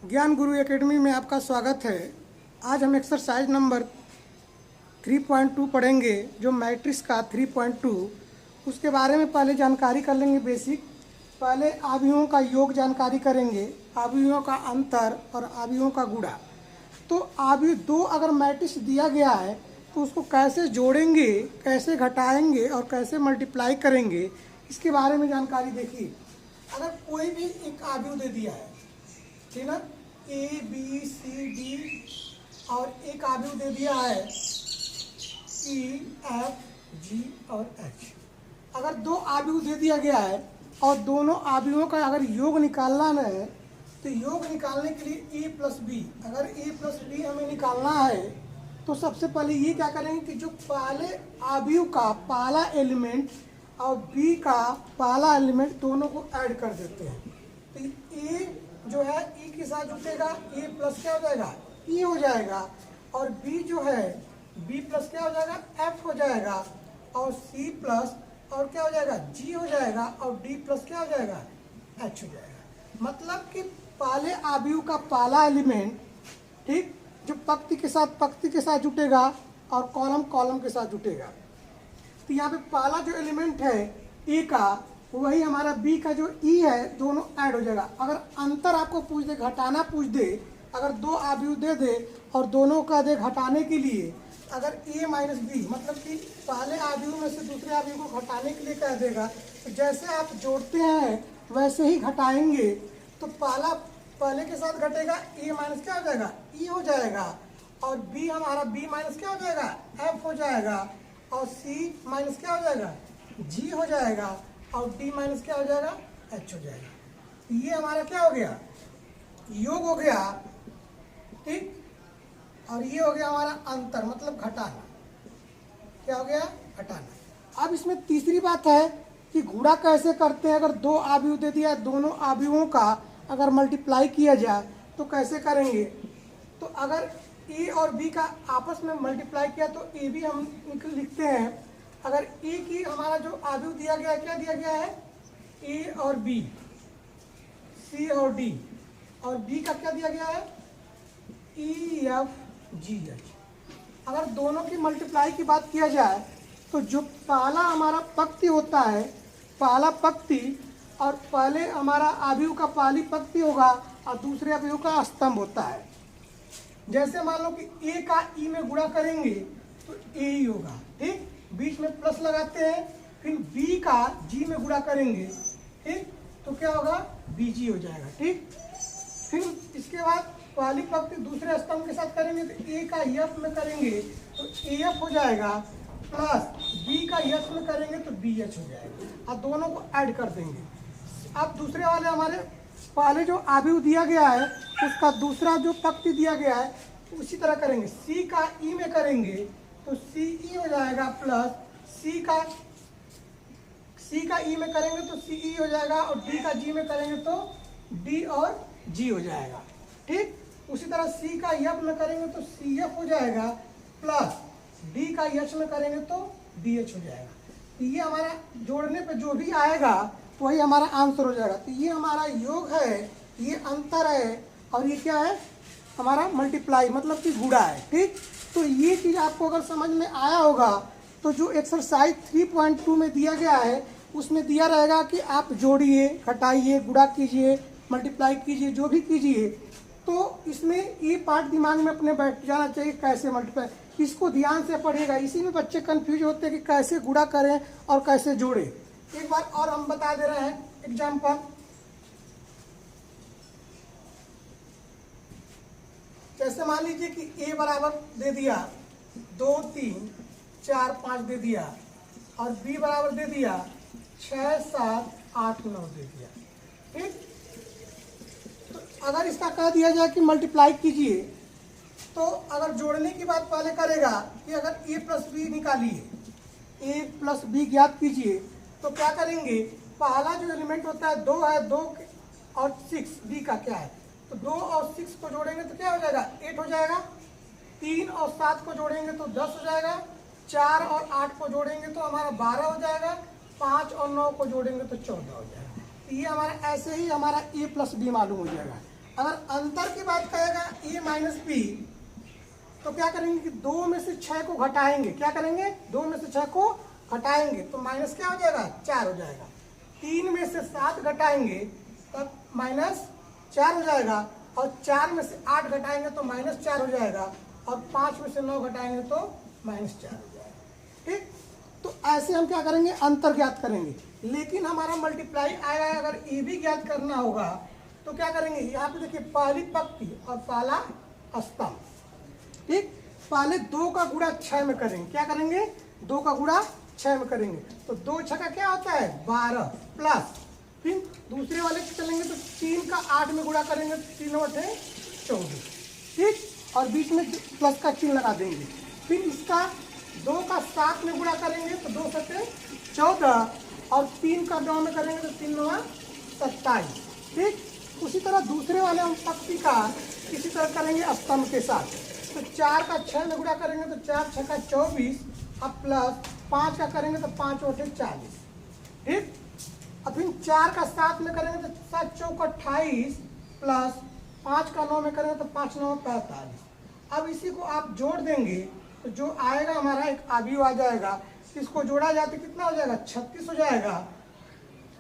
ज्ञान गुरु एकेडमी में आपका स्वागत है। आज हम एक्सरसाइज नंबर 3.2 पढ़ेंगे, जो मैट्रिक्स का 3.2 उसके बारे में पहले जानकारी कर लेंगे। बेसिक पहले अवयवों का योग जानकारी करेंगे, अवयवों का अंतर और अवयवों का गुणा। तो अवयव दो अगर मैट्रिक्स दिया गया है तो उसको कैसे जोड़ेंगे, कैसे घटाएंगे और कैसे मल्टीप्लाई करेंगे, इसके बारे में जानकारी देखिए। अगर कोई भी एक अवयव दे दिया है, ठीक ना, ए बी सी डी, और एक अवयव दे दिया है ई एफ जी और एच। अगर दो अवयव दे दिया गया है और दोनों अवयवों का अगर योग निकालना है तो योग निकालने के लिए ए प्लस बी, अगर ए प्लस बी हमें निकालना है तो सबसे पहले ये क्या करेंगे कि जो पहले अवयव का पहला एलिमेंट और बी का पहला एलिमेंट दोनों को ऐड कर देते हैं। तो ए जो है ई के साथ जुटेगा, ए प्लस क्या हो जाएगा, ई हो जाएगा, और बी जो है बी प्लस क्या हो जाएगा, एफ हो जाएगा, और सी प्लस और क्या हो जाएगा, जी हो जाएगा, और डी प्लस क्या हो जाएगा, एच हो जाएगा। मतलब कि पहले अवयव का पहला एलिमेंट, ठीक, जो पंक्ति के साथ जुटेगा और कॉलम कॉलम के साथ जुटेगा। तो यहाँ पे पहला जो एलिमेंट है ए का, वही हमारा बी का जो ई है, दोनों ऐड हो जाएगा। अगर अंतर आपको पूछ दे, घटाना पूछ दे, अगर दो अवयव दे दे और दोनों का दे घटाने के लिए, अगर ए माइनस बी मतलब कि पहले अवयव में से दूसरे अवयव को घटाने के लिए कह देगा, तो जैसे आप जोड़ते हैं वैसे ही घटाएंगे। तो पहले के साथ घटेगा, ए माइनस क्या हो जाएगा, ई हो जाएगा, और बी हमारा बी माइनस क्या हो जाएगा, एफ हो जाएगा, और सी माइनस क्या हो जाएगा, जी हो जाएगा, और डी माइनस क्या हो जाएगा, एच हो जाएगा। ये हमारा क्या हो गया, योग हो गया, ठीक, और ये हो गया हमारा अंतर मतलब घटाना। क्या हो गया, घटाना। अब इसमें तीसरी बात है कि गुणा कैसे करते हैं। अगर दो अवयव दे दिया, दोनों अवयवों का अगर मल्टीप्लाई किया जाए तो कैसे करेंगे। तो अगर ए और बी का आपस में मल्टीप्लाई किया तो ए भी हम लिखते हैं। अगर ए की हमारा जो अवयव दिया गया है, क्या दिया गया है, ए और बी, सी और डी, और बी का क्या दिया गया है, ई एफ जी एच। अगर दोनों की मल्टीप्लाई की बात किया जाए तो जो पहला हमारा पंक्ति होता है, पहला पंक्ति, और पहले हमारा अवयव का पहली पंक्ति होगा और दूसरे अवयव का स्तंभ होता है। जैसे मान लो कि ए का ई में गुणा करेंगे तो ए ही होगा, ठीक, बीच में प्लस लगाते हैं, फिर बी का जी में गुणा करेंगे, ठीक, तो क्या होगा, बीजी हो जाएगा, ठीक। फिर इसके बाद पहली पंक्ति दूसरे स्तंभ के साथ करेंगे तो ए का एफ में करेंगे तो ए एफ हो जाएगा, प्लस बी का एच में करेंगे तो बी एच हो जाएगा, और दोनों को ऐड कर देंगे। अब दूसरे वाले हमारे पहले जो अवयव दिया गया है उसका दूसरा जो पंक्ति दिया गया है उसी तरह करेंगे। सी का ई में करेंगे तो सी ई हो जाएगा, प्लस सी का ई में करेंगे तो सी ई हो जाएगा, और डी का जी में करेंगे तो डी और जी हो जाएगा, ठीक। उसी तरह सी का एफ में करेंगे तो सी एफ हो जाएगा, प्लस डी का एच में करेंगे तो डी एच हो जाएगा। तो ये हमारा जोड़ने पे जो भी आएगा वही हमारा आंसर हो जाएगा। तो ये हमारा योग है, ये अंतर है, और ये क्या है, हमारा मल्टीप्लाई मतलब कि गुणा है, ठीक। तो ये चीज़ आपको अगर समझ में आया होगा तो जो एक्सरसाइज 3.2 में दिया गया है उसमें दिया रहेगा कि आप जोड़िए, घटाइए, गुणा कीजिए, मल्टीप्लाई कीजिए, जो भी कीजिए। तो इसमें ये पार्ट दिमाग में अपने बैठ जाना चाहिए, कैसे मल्टीप्लाई, इसको ध्यान से पढ़िएगा। इसी में बच्चे कंफ्यूज होते हैं कि कैसे गुणा करें और कैसे जोड़ें। एक बार और हम बता दे रहे हैं एग्जाम्पल। जैसे मान लीजिए कि ए बराबर दे दिया 2 3 4 5 दे दिया, और बी बराबर दे दिया 6 7 8 9 दे दिया, ठीक। तो अगर इसका कह दिया जाए कि मल्टीप्लाई कीजिए, तो अगर जोड़ने की बात पहले करेगा कि अगर ए प्लस बी निकालिए, ए प्लस बी ज्ञात कीजिए, तो क्या करेंगे, पहला जो एलिमेंट होता है 2 है, 2 और 6 बी का क्या है, तो 2 और 6 को जोड़ेंगे तो क्या हो जाएगा, 8 हो जाएगा। 3 और 7 को जोड़ेंगे तो 10 हो जाएगा। 4 और 8 को जोड़ेंगे तो हमारा 12 हो जाएगा। 5 और 9 को जोड़ेंगे तो 14 हो जाएगा। तो ये हमारा ऐसे ही हमारा ए प्लस बी मालूम हो जाएगा। अगर अंतर की बात करेगा ए माइनस बी, तो क्या करेंगे कि 2 में से 6 को घटाएंगे। क्या करेंगे? 2 में से 6 को घटाएंगे तो माइनस क्या हो जाएगा? 4 हो जाएगा। 3 में से 7 घटाएंगे तब माइनस 4 हो जाएगा, और 4 में से 8 घटाएंगे तो माइनस 4 हो जाएगा, और 5 में से 9 घटाएंगे तो माइनस 4 हो जाएगा। ठीक, तो ऐसे हम क्या करेंगे? अंतर ज्ञात करेंगे। लेकिन हमारा मल्टीप्लाई आएगा, अगर ए भी ज्ञात करना होगा तो क्या करेंगे? यहाँ पे देखिए पहली पंक्ति और पहला स्तंभ। ठीक, पहले 2 का गुणा 6 में करेंगे। क्या करेंगे? 2 का गुणा 6 में करेंगे तो 2 6 का क्या होता है? 12 प्लस, फिर दूसरे वाले चलेंगे तो 3 का 8 में गुणा करेंगे तो 3 8 24। ठीक, और बीच में प्लस का चिन्ह लगा देंगे। फिर इसका 2 का 7 में गुणा करेंगे तो 2 7 14, और 3 का 9 में करेंगे तो 3 9 27। ठीक, उसी तरह दूसरे वाले हम पंक्ति का इसी तरह करेंगे स्तंभ के साथ। तो 4 का 6 में गुणा करेंगे तो 4 6 का 24, अब प्लस 5 का करेंगे तो 5 8 40। ठीक, अब फिर 4 का 7 में करेंगे तो 7 चौक 28, प्लस 5 का 9 में करेंगे तो 5 9 45। अब इसी को आप जोड़ देंगे तो जो आएगा हमारा एक अवयव आ जाएगा। इसको जोड़ा जाए तो कितना हो जाएगा? 36 हो जाएगा।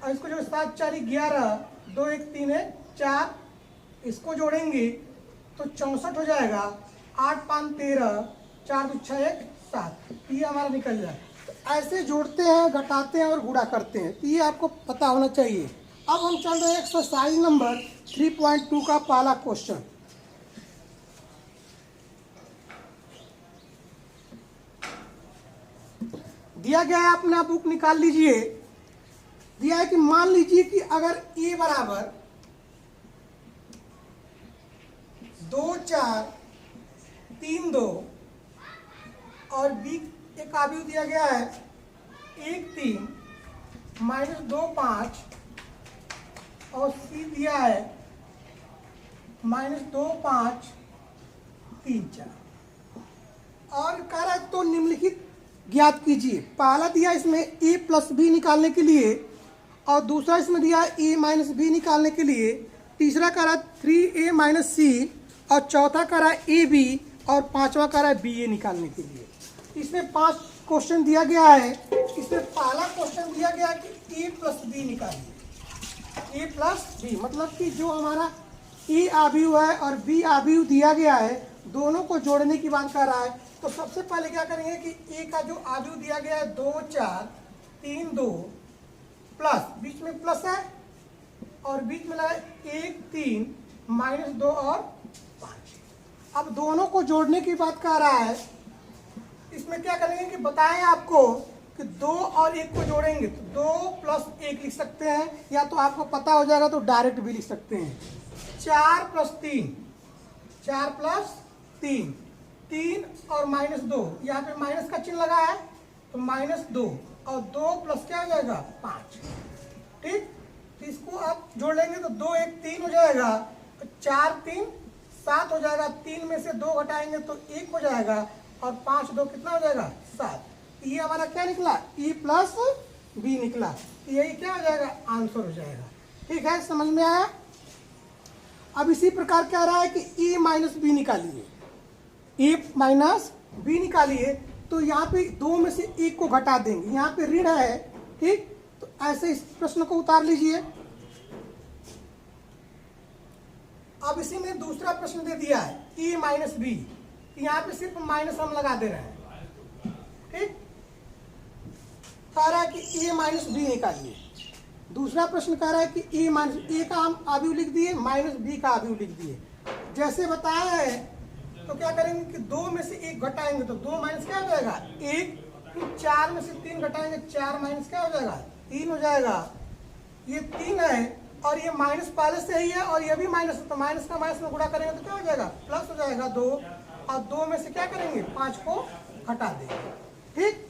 और इसको जो 7 4 11, 2 1 3 1 4, इसको जोड़ेंगे तो 64 हो जाएगा। 8 5 13, 4 2 6 1 7, ये हमारा निकल जाए। तो ऐसे जोड़ते हैं, घटाते हैं और गुणा करते हैं, तो ये आपको पता होना चाहिए। अब हम चल रहे हैं एक्सरसाइज नंबर 3.2 का पहला क्वेश्चन। दिया गया है, अपना बुक निकाल लीजिए। दिया है कि मान लीजिए कि अगर ए बराबर 2 4 3 2 और बी एक अवयव दिया गया है 1 3 -2 5, और सी दिया है -2 5 3 4, और कह रहा है तो निम्नलिखित ज्ञात कीजिए। पहला दिया इसमें ए प्लस बी निकालने के लिए, और दूसरा इसमें दिया ए माइनस बी निकालने के लिए, तीसरा कह रहा है 3a माइनस सी, और चौथा कह रहा है ए बी, और पांचवा कह रहा है बी ए निकालने के लिए। इसमें 5 क्वेश्चन दिया गया है। इसमें पहला क्वेश्चन दिया गया कि ए प्लस बी निकालिए। ए प्लस बी मतलब कि जो हमारा ए अवयव है और बी अवयव दिया गया है, दोनों को जोड़ने की बात कर रहा है। तो सबसे पहले क्या करेंगे कि ए का जो अवयव दिया गया है 2 4 3 2, प्लस बीच में प्लस है और बीच में लगा 1 3 -2 और 5। अब दोनों को जोड़ने की बात कर रहा है। इसमें क्या करेंगे कि बताएं आपको कि 2 और 1 को जोड़ेंगे तो 2 प्लस 1 लिख सकते हैं, या तो आपको पता हो जाएगा तो डायरेक्ट भी लिख सकते हैं। 4 प्लस 3, 4 प्लस 3, 3 और -2, यहाँ पे माइनस का चिन्ह लगा है तो -2, और 2 प्लस क्या हो जाएगा? 5। ठीक, तो इसको आप जोड़ लेंगे तो 2 1 3 हो जाएगा, 4 3 7 हो जाएगा। 3 में से 2 घटाएंगे तो 1 हो जाएगा, और 5 2 कितना हो जाएगा? 7। ये हमारा क्या निकला? ए प्लस बी निकला। यही क्या हो जाएगा? आंसर हो जाएगा। ठीक है, समझ में आया? अब इसी प्रकार क्या रहा है कि ए माइनस बी निकालिए। ए माइनस बी निकालिए तो यहाँ पे 2 में से 1 को घटा देंगे। यहाँ पे ऋण है। ठीक, तो ऐसे इस प्रश्न को उतार लीजिए। अब इसी में दूसरा प्रश्न दे दिया है ए माइनस बी, यहाँ पे सिर्फ माइनस हम लगा दे रहे हैं। ठीक, कह रहा है कि ए माइनस बी निकालिए। दूसरा प्रश्न कह रहा है कि ए माइनस ए का हम अवयव लिख दिए, माइनस बी का अवयव लिख दिए। जैसे बताया है तो क्या करेंगे कि 2 में से 1 घटाएंगे तो 2 माइनस क्या हो जाएगा? 1। फिर 4 में से 3 घटाएंगे, 4 माइनस क्या हो जाएगा? 3 हो जाएगा। ये 3 है और ये माइनस पहले से ही है, और ये भी माइनस है, तो माइनस का माइनस में गुणा करेंगे तो क्या हो जाएगा? प्लस हो जाएगा 2, और 2 में से क्या करेंगे? 5 को घटा देंगे। ठीक,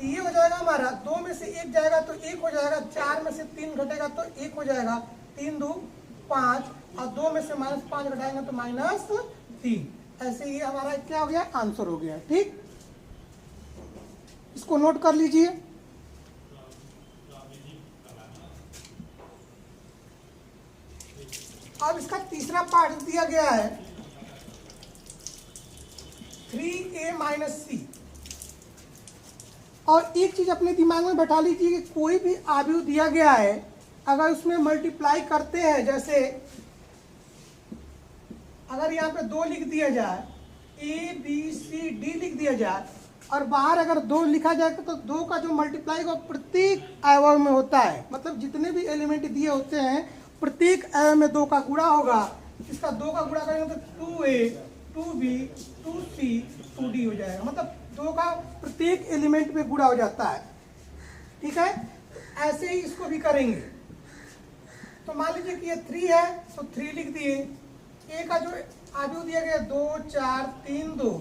ये हो जाएगा हमारा 2 में से 1 जाएगा तो 1 हो जाएगा, 4 में से 3 घटेगा तो 1 हो जाएगा, 3 2 5, और 2 में से -5 घटाएंगे तो -3। ऐसे ही हमारा क्या हो गया? आंसर हो गया। ठीक, इसको नोट कर लीजिए। अब इसका तीसरा पार्ट दिया गया है 3a माइनस सी। और एक चीज अपने दिमाग में बैठा लीजिए कि कोई भी आव्यूह दिया गया है, अगर उसमें मल्टीप्लाई करते हैं, जैसे अगर यहाँ पे 2 लिख दिया जाए, ए बी सी डी लिख दिया जाए, और बाहर अगर 2 लिखा जाए तो 2 का जो मल्टीप्लाई वो प्रत्येक अवयव में होता है, मतलब जितने भी एलिमेंट दिए होते हैं प्रत्येक अवयव में 2 का गुणा होगा। इसका 2 का गुणा करेंगे तो 2a 2b 2c 2d हो जाएगा, मतलब 2 का प्रत्येक एलिमेंट में गुणा हो जाता है। ठीक है, ऐसे ही इसको भी करेंगे। तो मान लीजिए कि ये 3 है तो 3 लिख दिए, ए का जो आव्यूह दिया गया 2 4 3 2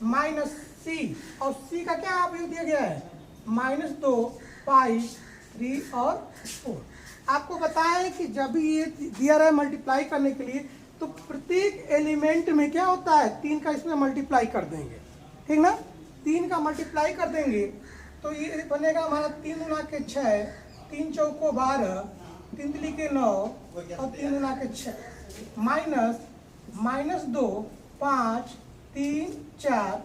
माइनस सी, और सी का क्या आव्यूह दिया गया है -2 5 3 और 4। आपको बताया है कि जब भी ये दिया रहा है मल्टीप्लाई करने के लिए तो प्रत्येक एलिमेंट में क्या होता है 3 का इसमें मल्टीप्लाई कर देंगे, ठीक ना। 3 का मल्टीप्लाई कर देंगे तो ये बनेगा हमारा 3 गुना के 6, 3 चौको 12, 3 तिली के 9 और 3 गुना के 6 माइनस 2 5 3 4।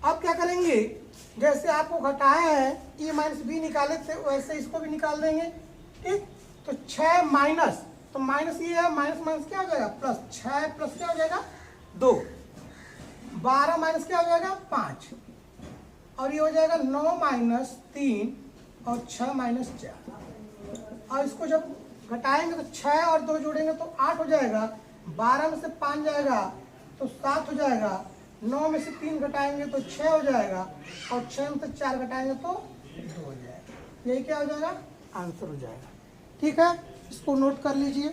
अब क्या करेंगे, जैसे आपको घटाया है ए माइनस बी निकाले थे वैसे इसको भी निकाल देंगे। ठीक, तो 6 माइनस, तो माइनस ये है, माइनस माइनस क्या हो जाएगा प्लस, 6 प्लस क्या हो जाएगा 2, 12 माइनस क्या हो जाएगा 5, और ये हो जाएगा 9 माइनस 3 और 6 माइनस 4। और इसको जब घटाएंगे तो 6 और 2 जोड़ेंगे तो 8 हो जाएगा, 12 में से 5 जाएगा तो 7 हो जाएगा, 9 में से 3 घटाएंगे तो 6 हो जाएगा, और 6 में से 4 घटाएंगे तो 2 हो जाएगा। यही क्या हो जाएगा आंसर हो जाएगा। ठीक है, इसको नोट कर लीजिए।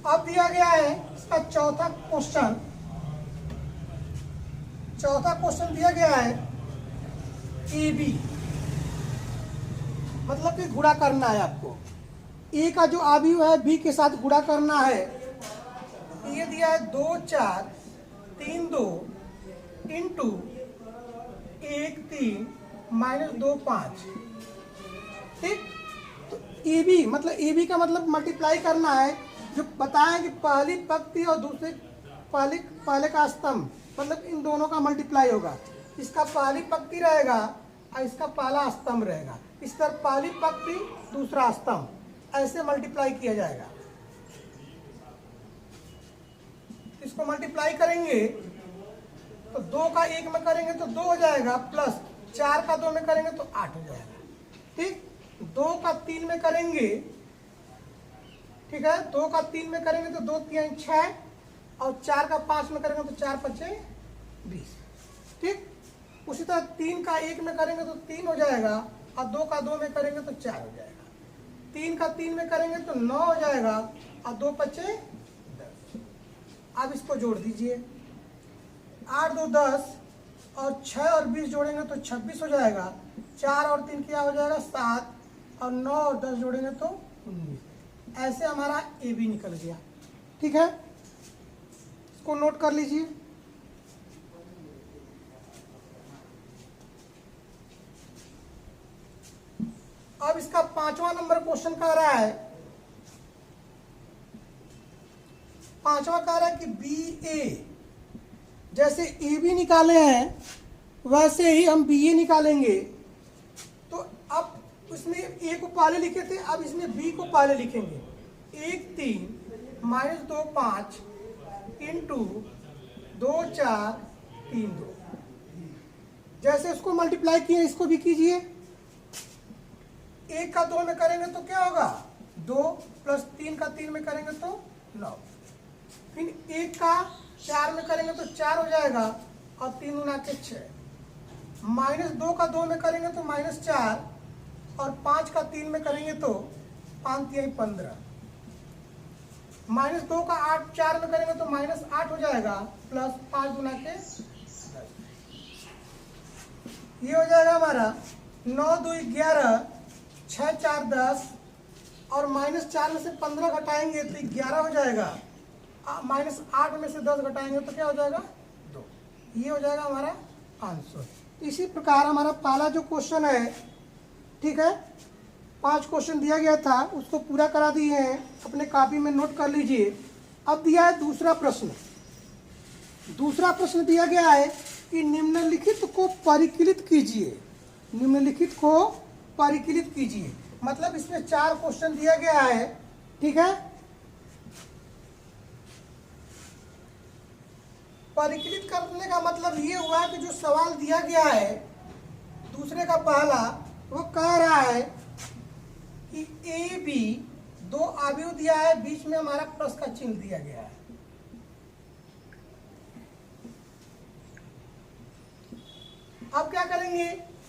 अब दिया गया है इसका चौथा क्वेश्चन। चौथा क्वेश्चन दिया गया है ए बी, मतलब कि गुणा करना है आपको। ए का जो आव्यूह है बी के साथ गुणा करना है। ये दिया है 2 4 3 2 इंटू 1 3 माइनस 2 5। ठीक, तो ए बी मतलब ए बी का मतलब मल्टीप्लाई करना है। जो बताया कि पहली पंक्ति और दूसरे पहले का स्तंभ, मतलब इन दोनों का मल्टीप्लाई होगा। इसका पहली पंक्ति रहेगा और इसका पहला स्तंभ रहेगा। इस तरह पहली पंक्ति दूसरा स्तंभ, ऐसे मल्टीप्लाई किया जाएगा। इसको मल्टीप्लाई करेंगे तो 2 का 1 में करेंगे तो 2 हो जाएगा, प्लस 4 का 2 में करेंगे तो 8 हो जाएगा। ठीक, 2 का 3 में करेंगे, ठीक है, 2 का 3 में करेंगे तो 2 3 6, और 4 का 5 में करेंगे तो 4 5 20। ठीक, उसी तरह 3 का 1 में करेंगे तो 3 हो जाएगा, और 2 का 2 में करेंगे तो 4 हो जाएगा। 3 का 3 में करेंगे तो 9 हो जाएगा, और 2 5 10। अब इसको जोड़ दीजिए, 8 2 10, और 6 और 20 जोड़ेंगे तो 26 हो जाएगा। 4 और 3 क्या हो जाएगा 7, और 9 और 10 जोड़ेंगे तो 19। ऐसे हमारा ए बी निकल गया। ठीक है, इसको नोट कर लीजिए। अब इसका 5वां नंबर क्वेश्चन कह रहा है, 5वां कह रहा है कि बी ए, जैसे ए बी निकाले हैं वैसे ही हम बी ए निकालेंगे। तो अब उसमें ए को पहले लिखे थे, अब इसमें बी को पहले लिखेंगे। 1 3 माइनस 2 5 इंटू 2 4 3 2। जैसे इसको मल्टीप्लाई किए इसको भी कीजिए। 1 का 2 में करेंगे तो क्या होगा 2, प्लस 3 का 3 में करेंगे तो 9, फिर 1 का 4 में करेंगे तो 4 हो जाएगा, और 3 गुना के 6, माइनस 2 का 2 में करेंगे तो -4, और 5 का 3 में करेंगे तो 5 3 15, -2 का 8 4 में करेंगे तो -8 हो जाएगा, प्लस 5 गुना के 10। ये हो जाएगा हमारा 9 2 11, 6 4 10, और -4 में से 15 घटाएंगे तो 11 हो जाएगा, -8 में से 10 घटाएंगे तो क्या हो जाएगा 2। ये हो जाएगा हमारा आंसर। इसी प्रकार हमारा पहला जो क्वेश्चन है, ठीक है, 5 क्वेश्चन दिया गया था, उसको पूरा करा दिए हैं, अपने कॉपी में नोट कर लीजिए। अब दिया है दूसरा प्रश्न। दूसरा प्रश्न दिया गया है कि निम्नलिखित को परिकलित कीजिए। निम्नलिखित को परिकलित कीजिए, मतलब इसमें 4 क्वेश्चन दिया गया है, ठीक है। परिकलित करने का मतलब ये हुआ कि जो सवाल दिया गया है दूसरे का पहला, वो कह रहा है कि ए बी 2 अवयव दिया है, बीच में हमारा प्लस का चिन्ह दिया गया है। अब क्या करेंगे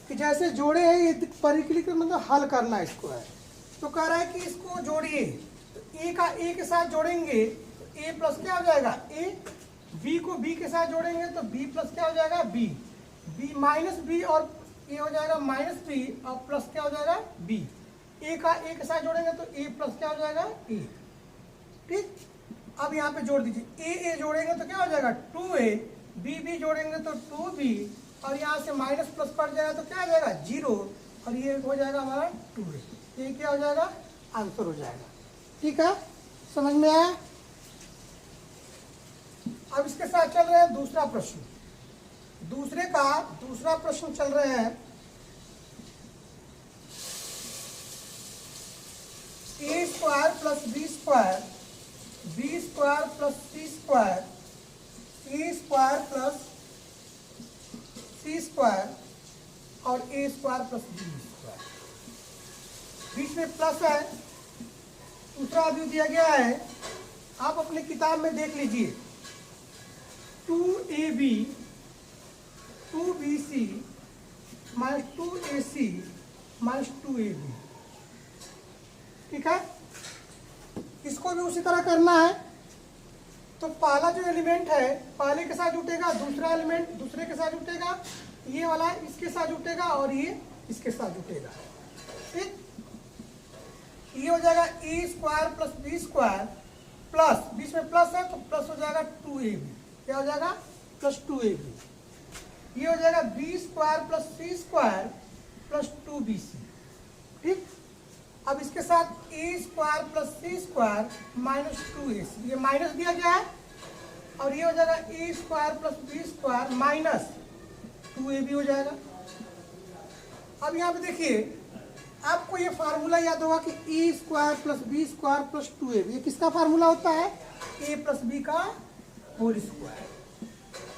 कि जैसे जोड़े हैं, ये परिकलित मतलब हल करना इसको है। तो कह रहा है कि इसको जोड़िए, तो ए का ए के साथ जोड़ेंगे तो ए प्लस क्या हो जाएगा ए, बी को बी के साथ जोड़ेंगे तो बी प्लस क्या हो जाएगा बी, बी माइनस बी और ए हो जाएगा माइनस बी और प्लस क्या हो जाएगा बी। ए का ए के साथ जोड़ेंगे तो ए प्लस क्या हो जाएगा ए, ठीक। अब यहाँ पे जोड़ दीजिए, ए जोड़ेंगे तो क्या हो जाएगा 2a, बी जोड़ेंगे तो 2b और यहाँ से माइनस प्लस पड़ जाएगा तो क्या हो जाएगा 0 और ये हो जाएगा हमारा 2a। ये क्या हो जाएगा आंसर हो जाएगा, ठीक है, समझ में आया। अब इसके साथ चल रहे हैं दूसरा प्रश्न। दूसरा प्रश्न चल रहे हैं A square plus B square, B square plus C square, A square plus C square और A square plus B square. बीच में प्लस है, दूसरा अवयव दिया गया है, आप अपने किताब में देख लीजिए। 2ab 2bc minus 2ac minus 2ab, ठीक है। इसको भी उसी तरह करना है। तो पहला जो एलिमेंट है पहले के साथ जुटेगा, दूसरा एलिमेंट दूसरे के साथ जुटेगा, ये वाला इसके साथ जुटेगा और ये इसके साथ जुटेगा, ठीक। ये हो जाएगा A square plus B square plus, बीच में प्लस है तो प्लस हो जाएगा 2ab, क्या हो जाएगा प्लस 2ab। ये हो जाएगा B square plus C square plus 2bc, ठीक। अब इसके साथ ए square plus C square minus 2ac, ये माइनस दिया गया है और ये हो जाएगा A square plus B square minus 2ab हो जाएगा। अब यहाँ पे देखिए, आपको ये फार्मूला याद होगा कि A square plus B square plus 2ab, ये किसका फार्मूला होता है ए प्लस बी का होल स्क्वायर,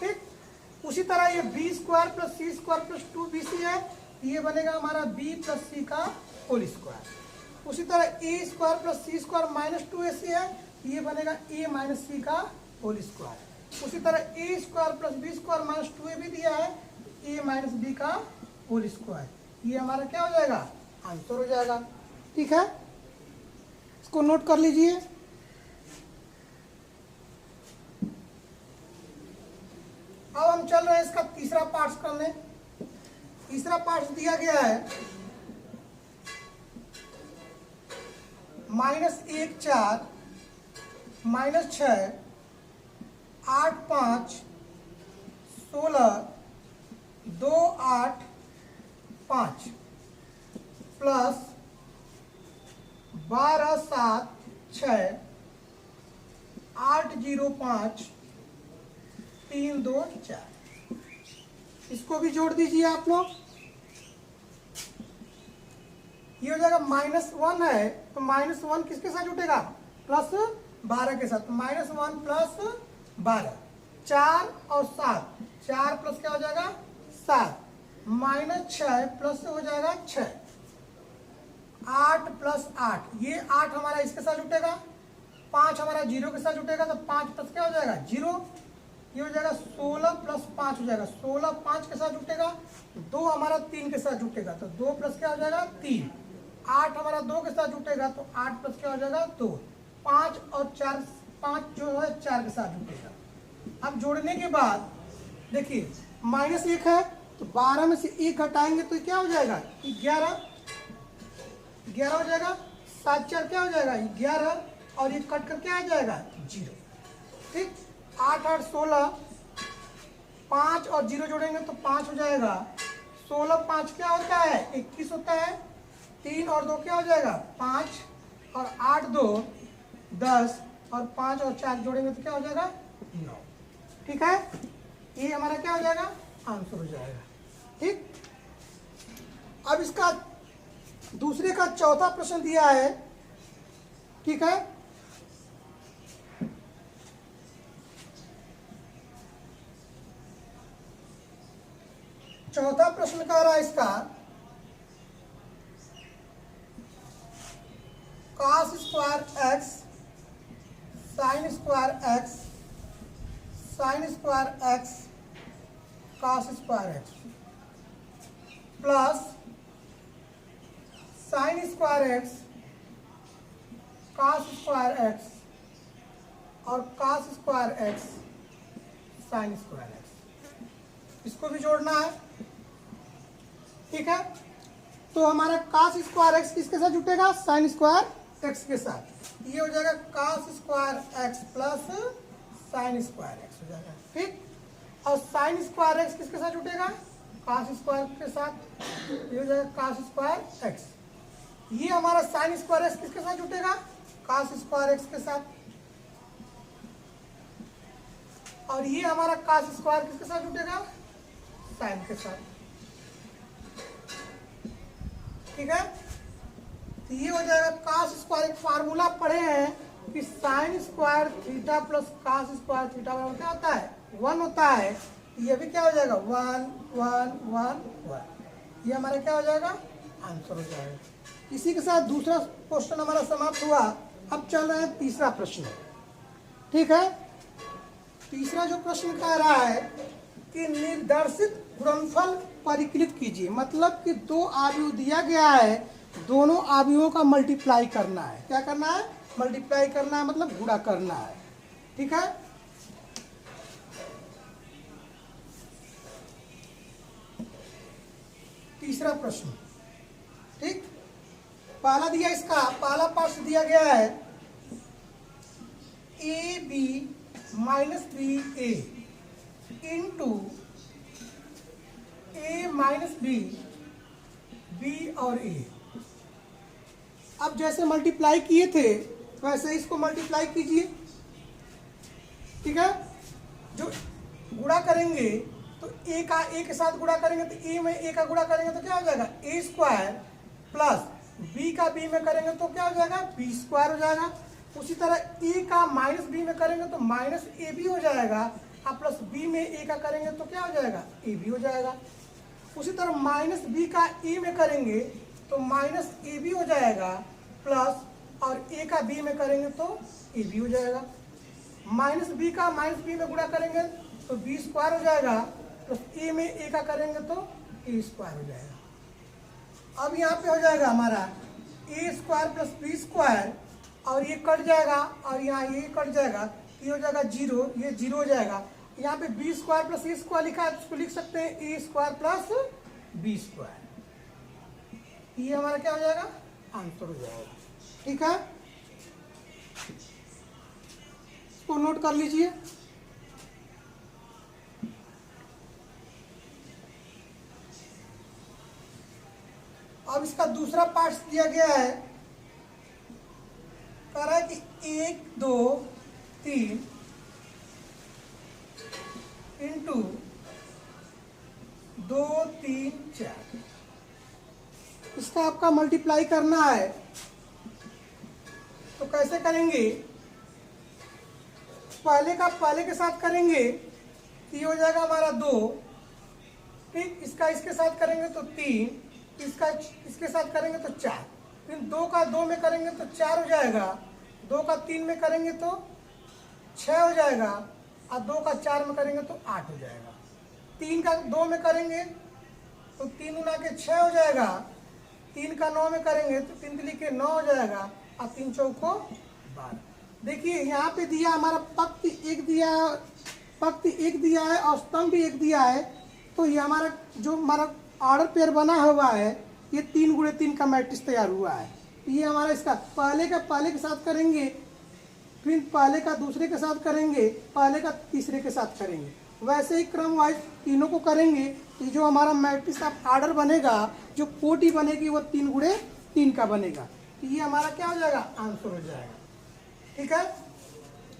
ठीक। उसी तरह ये B square plus C square plus 2bc है, ये बनेगा हमारा बी प्लस सी का होल स्क्वायर। उसी तरह A square plus C square minus 2ac है, ये बनेगा ए माइनस सी का होल स्क्वायर। उसी तरह A square plus B square minus 2ab दिया है, ए माइनस बी का होल स्क्वायर। ये हमारा क्या हो जाएगा आंसर हो जाएगा, ठीक है। इसको नोट कर लीजिए। अब हम चल रहे हैं इसका तीसरा पार्ट करने। तीसरा पार्ट दिया गया है -1 4 -6 8 5 16 2 8 5 प्लस 12 7 6 8 0 5 3 2 4। इसको भी जोड़ दीजिए आप लोग। ये हो जाएगा -1 है तो -1 किसके साथ जुटेगा +12 के साथ, तो -1 प्लस 12, 4 और 7, 4 प्लस क्या हो जाएगा 7, -6 प्लस हो जाएगा 6, 8 प्लस 8, ये 8 हमारा इसके साथ जुटेगा, 5 हमारा 0 के साथ जुटेगा तो 5 प्लस क्या हो जाएगा 0, ये हो जाएगा 16 प्लस 5 हो जाएगा, 16 5 के साथ जुटेगा, 2 हमारा 3 के साथ जुटेगा तो 2 प्लस क्या हो जाएगा 3, 8 हमारा 2 के साथ जुटेगा तो 8 प्लस क्या हो जाएगा 2, 5 और 4, 5 जो है 4 के साथ जुटेगा। अब जोड़ने के बाद देखिए -1 है तो 12 में से 1 घटाएंगे तो क्या हो जाएगा 11, 11 हो जाएगा, 7 4 क्या हो जाएगा 11 और ये कट कर क्या आ जाएगा 0, ठीक। 8 8 16, 5 और 0 जोड़ेंगे तो 5 हो जाएगा, 16 5 क्या होता है 21 होता है, 3 और 2 क्या हो जाएगा 5, और 8 2 10, और 5 और 4 जोड़ेंगे तो क्या हो जाएगा 9। ठीक है, ये हमारा क्या हो जाएगा आंसर हो जाएगा। ठीक, अब इसका दूसरे का चौथा प्रश्न दिया है। ठीक है, चौथा प्रश्न कह रहा है इसका cos square x sin square x sin square x cos square x plus sin square x cos square x और cos square x sin square x, इसको भी जोड़ना है। ठीक है, तो हमारा cos स्क्वायर x किसके साथ जुटेगा sin स्क्वायर x के साथ, ये हो जाएगा cos square x plus sin square x हो जाएगा। ठीक, और sin स्क्वायर x किसके साथ जुटेगा cos स्क्वायर के साथ, ये हो जाएगा cos स्क्वायर x। ये हमारा sin स्क्वायर x किसके साथ जुटेगा cos स्क्वायर x के साथ, और ये हमारा cos स्क्वायर किसके साथ जुटेगा sin के साथ। ठीक है, तो ये हो जाएगा cos स्क्वायर, एक फार्मूला पढ़े हैं कि sin square theta plus cos square theta क्या होता है 1 होता है। ये भी क्या हो जाएगा 1 1 1 1, ये हमारा क्या हो जाएगा आंसर हो जाएगा। इसी के साथ दूसरा क्वेश्चन हमारा समाप्त हुआ। अब चल रहा है तीसरा प्रश्न। ठीक है, तीसरा जो प्रश्न कह रहा है कि निर्देशित गुणनफल परिकलित कीजिए, मतलब कि दो आव्यूह दिया गया है, दोनों आव्यूहों का मल्टीप्लाई करना है। क्या करना है मल्टीप्लाई करना है, मतलब गुणा करना है। ठीक है, तीसरा प्रश्न। ठीक, पहला दिया, इसका पहला पार्ट दिया गया है A B minus B A into A minus B B और ए। अब जैसे मल्टीप्लाई किए थे वैसे इसको मल्टीप्लाई कीजिए। ठीक है, जो गुणा करेंगे तो ए का ए के साथ गुणा करेंगे तो ए में ए का गुणा करेंगे तो क्या हो जाएगा ए स्क्वायर, प्लस बी का बी में करेंगे तो क्या हो जाएगा बी स्क्वायर हो जाएगा। उसी तरह ए का माइनस बी में करेंगे तो माइनस ए बी हो जाएगा, और प्लस बी में ए का करेंगे तो क्या हो जाएगा ए बी हो जाएगा। उसी तरह माइनस बी का ए में करेंगे तो माइनस ए बी हो जाएगा, प्लस और ए का बी में करेंगे तो ए बी हो जाएगा। माइनस बी का माइनस बी में गुणा करेंगे तो बी स्क्वायर हो जाएगा, प्लस ए में ए का करेंगे तो ए स्क्वायर हो जाएगा। अब यहाँ पे हो जाएगा हमारा ए स्क्वायर प्लस बी स्क्वायर, और ये कट जाएगा और यहाँ ये कट जाएगा, ये हो जाएगा 0, ये 0 हो जाएगा। यहाँ पे बी स्क्वायर प्लस ए स्क्वायर लिखा है, उसको लिख सकते हैं A square plus B square. ये हमारा क्या हो जाएगा आंसर हो जाएगा। ठीक है, इसको नोट कर लीजिए। अब इसका दूसरा पार्ट दिया गया है, कह रहा है कि 1 2 3 इंटू 2 3 4, इसका आपका मल्टीप्लाई करना है। तो कैसे करेंगे, पहले का पहले के साथ करेंगे तो ये हो जाएगा हमारा 2। ठीक, इसका इसके साथ करेंगे तो 3, इसका इसके साथ करेंगे तो 4, फिर 2 का 2 में करेंगे तो 4 हो जाएगा, 2 का 3 में करेंगे तो 6 हो जाएगा, और 2 का 4 में करेंगे तो 8 हो जाएगा। 3 का 2 में करेंगे तो 3 गुना के 6 हो जाएगा, 3 का 9 में करेंगे तो 3 तिली के 9 हो जाएगा, और 3 चौको 12। देखिए यहाँ पे दिया हमारा पंक्ति 1 दिया है, पंक्ति 1 दिया है और स्तंभ भी 1 दिया है। तो ये हमारा जो हमारा ऑर्डर पेयर बना हुआ है, ये 3 गुणे 3 का मैट्रिक्स तैयार हुआ है। ये हमारा इसका पहले का पहले के साथ करेंगे, फिर पहले का दूसरे के साथ करेंगे, पहले का तीसरे के साथ करेंगे, वैसे ही क्रम वाइज तीनों को करेंगे। तो जो हमारा मैट्रिक्स ऑफ ऑर्डर बनेगा, जो कोटि बनेगी वो 3 गुणे 3 का बनेगा। तो ये हमारा क्या हो जाएगा, आंसर हो जाएगा। ठीक है,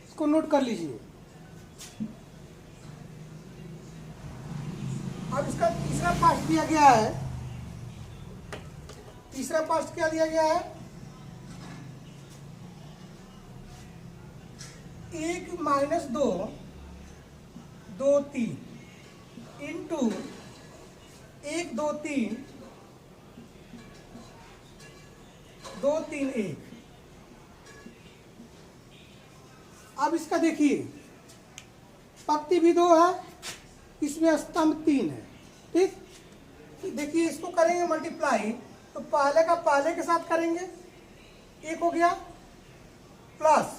इसको नोट कर लीजिए। अब इसका तीसरा पार्ट दिया गया है। तीसरा पार्ट क्या दिया गया है, 1 माइनस 2 2 3 इंटू 1 2 3 2 3 1। अब इसका देखिए, पंक्ति भी 2 है, इसमें स्तंभ 3 है। ठीक, देखिए इसको करेंगे मल्टीप्लाई, तो पहले का पहले के साथ करेंगे, 1 हो गया, प्लस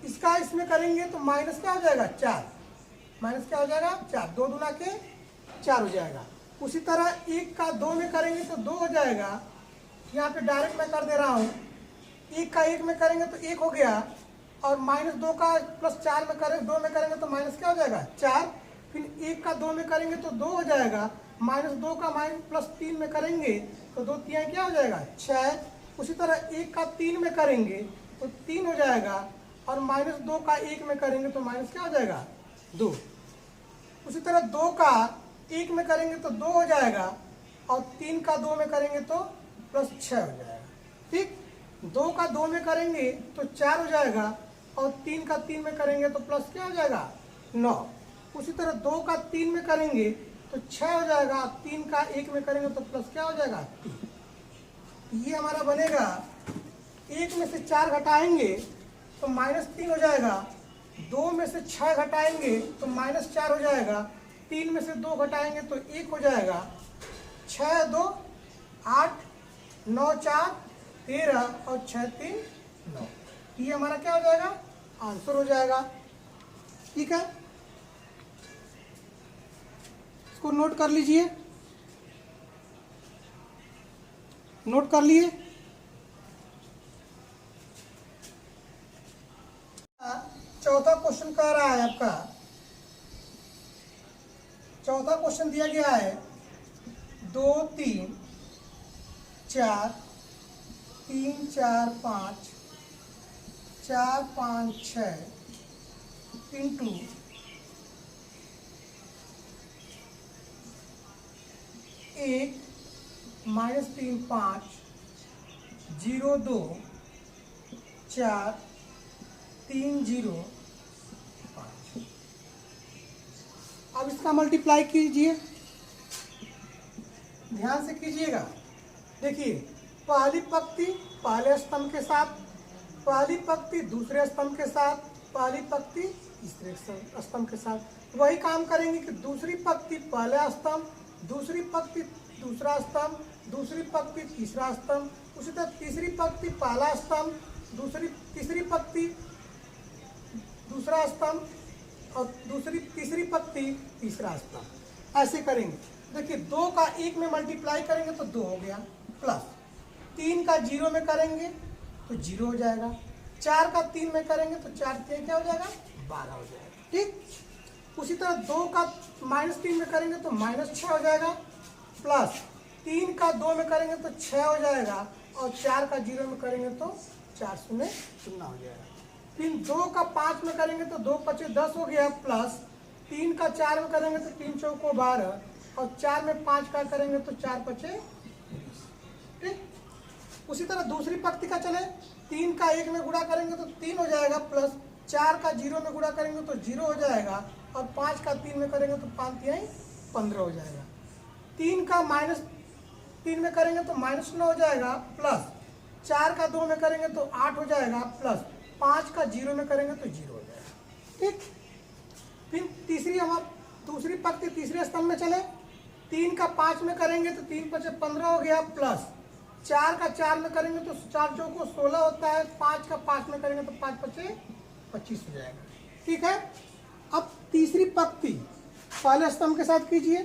इसका इसमें करेंगे तो माइनस क्या हो जाएगा, 4। माइनस क्या हो जाएगा, 4। 2 दूना के 4 हो जाएगा। उसी तरह 1 का 2 में करेंगे तो 2 हो जाएगा। यहाँ पे डायरेक्ट मैं कर दे रहा हूँ, 1 का 1 में करेंगे तो 1 हो गया, और माइनस 2 का प्लस 4 में करेंगे, 2 में करेंगे तो माइनस क्या हो जाएगा, 4। फिर 1 का 2 में करेंगे तो 2 हो जाएगा, माइनस 2 का माइनस प्लस 3 में करेंगे तो 2 3 क्या हो जाएगा, 6। उसी तरह 1 का 3 में करेंगे तो 3 हो जाएगा, और माइनस 2 का 1 में करेंगे तो माइनस क्या हो जाएगा, 2। उसी तरह 2 का 1 में करेंगे तो 2 हो जाएगा, और 3 का 2 में करेंगे तो प्लस 6 हो जाएगा। ठीक, 2 का 2 में करेंगे तो 4 हो जाएगा, और 3 का 3 में करेंगे तो प्लस क्या हो जाएगा, 9। उसी तरह 2 का 3 में करेंगे तो 6 हो जाएगा, 3 का 1 में करेंगे तो प्लस क्या हो जाएगा, 3। ये हमारा बनेगा, 1 में से 4 घटाएंगे तो माइनस 3 हो जाएगा, 2 में से 6 घटाएंगे तो माइनस 4 हो जाएगा, 3 में से 2 घटाएंगे तो 1 हो जाएगा, 6 2 8 9 4 13 और 6 3 9। ये हमारा क्या हो जाएगा, आंसर हो जाएगा। ठीक है, इसको नोट कर लीजिए। नोट कर लिए। चौथा क्वेश्चन कह रहा है आपका, चौथा क्वेश्चन दिया गया है 2 3 4 3 4 5 4 5 6 इंटू 1 माइनस 3 5 0 2 4 3 0 5। अब इसका मल्टीप्लाई कीजिए, ध्यान से कीजिएगा। देखिए, पहली पंक्ति पहले स्तंभ के साथ, पहली पंक्ति दूसरे स्तंभ के साथ, पहली पंक्ति तीसरे स्तंभ के साथ। वही काम करेंगे कि दूसरी पंक्ति पहला स्तंभ, दूसरी पंक्ति दूसरा स्तंभ, दूसरी पंक्ति तीसरा स्तंभ, उसी तरह तीसरी पंक्ति पहला स्तंभ, तीसरी पंक्ति दूसरा स्तंभ, और तीसरी पंक्ति तीसरा स्तंभ। ऐसे करेंगे। देखिए, 2 का 1 में मल्टीप्लाई करेंगे तो 2 हो गया, प्लस 3 का 0 में करेंगे तो 0 हो जाएगा, 4 का 3 में करेंगे तो 4 3 क्या हो जाएगा, 12 हो जाएगा। ठीक, उसी तरह 2 का माइनस 3 में करेंगे तो माइनस 6 हो जाएगा, प्लस 3 का 2 में करेंगे तो 6 हो जाएगा, और 4 का 0 में करेंगे तो 4 0 0 हो जाएगा। फिर 2 का 5 में करेंगे तो 2 5 10 हो गया, प्लस 3 का 4 में करेंगे तो 3 4 12, और 4 में 5 का करेंगे तो 4 5 20। ठीक, उसी तरह दूसरी पंक्ति का चले, 3 का 1 में गुणा करेंगे तो 3 हो जाएगा, प्लस 4 का 0 में गुणा करेंगे तो 0 हो जाएगा, और 5 का 3 में करेंगे तो 5 3 15 हो जाएगा। 3 का माइनस 3 में करेंगे तो माइनस 9 हो जाएगा, प्लस 4 का 2 में करेंगे तो 8 हो जाएगा, प्लस 5 का 0 में करेंगे तो 0 हो जाएगा। ठीक, फिर तीसरी हम दूसरी पंक्ति तीसरे स्तंभ में चले, 3 का 5 में करेंगे तो 3 5 15 हो गया, प्लस 4 का 4 में करेंगे तो 4 चौको 16 होता है, 5 का 5 में करेंगे तो 5 5 25 हो जाएगा। ठीक है, अब तीसरी पंक्ति पहले स्तंभ के साथ कीजिए,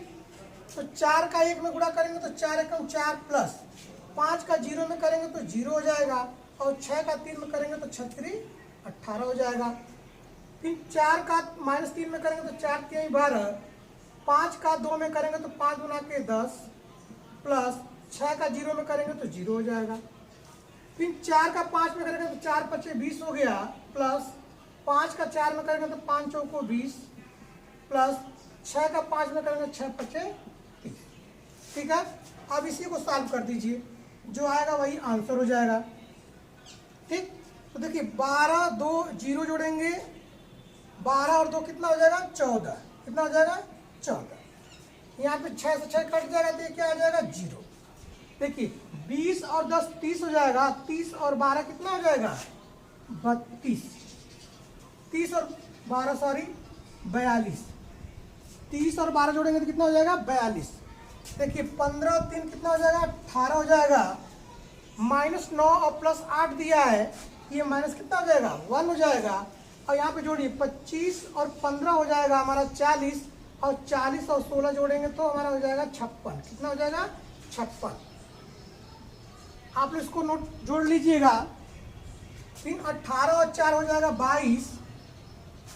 तो 4 का 1 में गुणा करेंगे तो 4 एकम 4, प्लस 5 का 0 में करेंगे तो 0 हो जाएगा, और 6 का 3 में करेंगे तो 6 3 18 हो जाएगा। फिर 4 का माइनस 3 में करेंगे तो 4 3 12, 5 का 2 में करेंगे तो 5 गुना के 10, प्लस 6 का 0 में करेंगे तो 0 हो जाएगा। फिर 4 का 5 में करेंगे तो 4 पचे 20 हो गया, प्लस 5 का 4 में करेंगे तो 5 चौको 20, प्लस 6 का 5 में करेंगे 6 पचे 30। ठीक है, अब इसी को सॉल्व कर दीजिए, जो आएगा वही आंसर हो जाएगा। ठीक, तो देखिए 12 2 0 जोड़ेंगे, 12 और 2 कितना हो जाएगा 14, कितना हो जाएगा 14। यहाँ पे 6 से 6 कट जाएगा तो ये क्या हो जाएगा 0। देखिए 20 और 10 30 हो जाएगा, 30 और 12 कितना हो जाएगा 32, 30 और 12 सॉरी 42, 30 और 12 जोड़ेंगे तो कितना हो जाएगा 42। देखिए 15 और 3 कितना हो जाएगा 18 हो जाएगा, -9 और +8 दिया है, ये माइनस कितना हो जाएगा 1 हो जाएगा। और यहाँ पे जोड़िए 25 और 15 हो जाएगा हमारा 40, और 40 और 16 जोड़ेंगे तो हमारा हो जाएगा 56, कितना हो जाएगा 56। आप इसको नोट जोड़ लीजिएगा। फिर 18 और 4 हो जाएगा 22,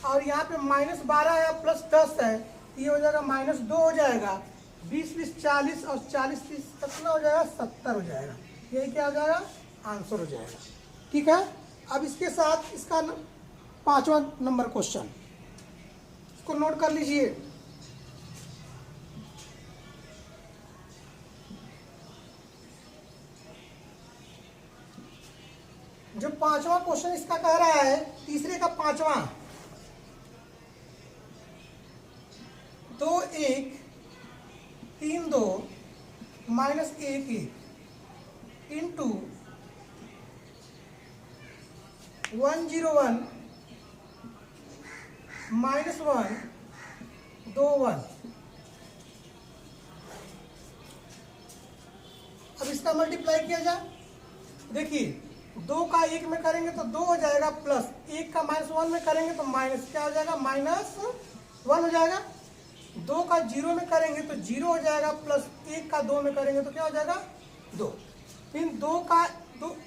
और यहाँ पे -12 है +10 है, ये हो जाएगा -2 हो जाएगा। 20 20 40 और 40 30 कितना हो जाएगा 70 हो जाएगा। यही क्या हो जाएगा आंसर हो जाएगा। ठीक है, अब इसके साथ इसका 5वां नंबर क्वेश्चन, इसको नोट कर लीजिए। जो 5वां क्वेश्चन इसका कह रहा है, तीसरे का 5वां, 2 1 3 2 -1 1 इंटू 1 0 1 -1 2 1। अब इसका मल्टीप्लाई किया जाए। देखिए 2 का 1 में करेंगे तो 2 हो जाएगा, प्लस 1 का -1 में करेंगे तो माइनस क्या हो जाएगा -1 हो जाएगा। 2 का 0 में करेंगे तो 0 हो जाएगा, प्लस 1 का 2 में करेंगे तो क्या हो जाएगा 2। फिर 2 का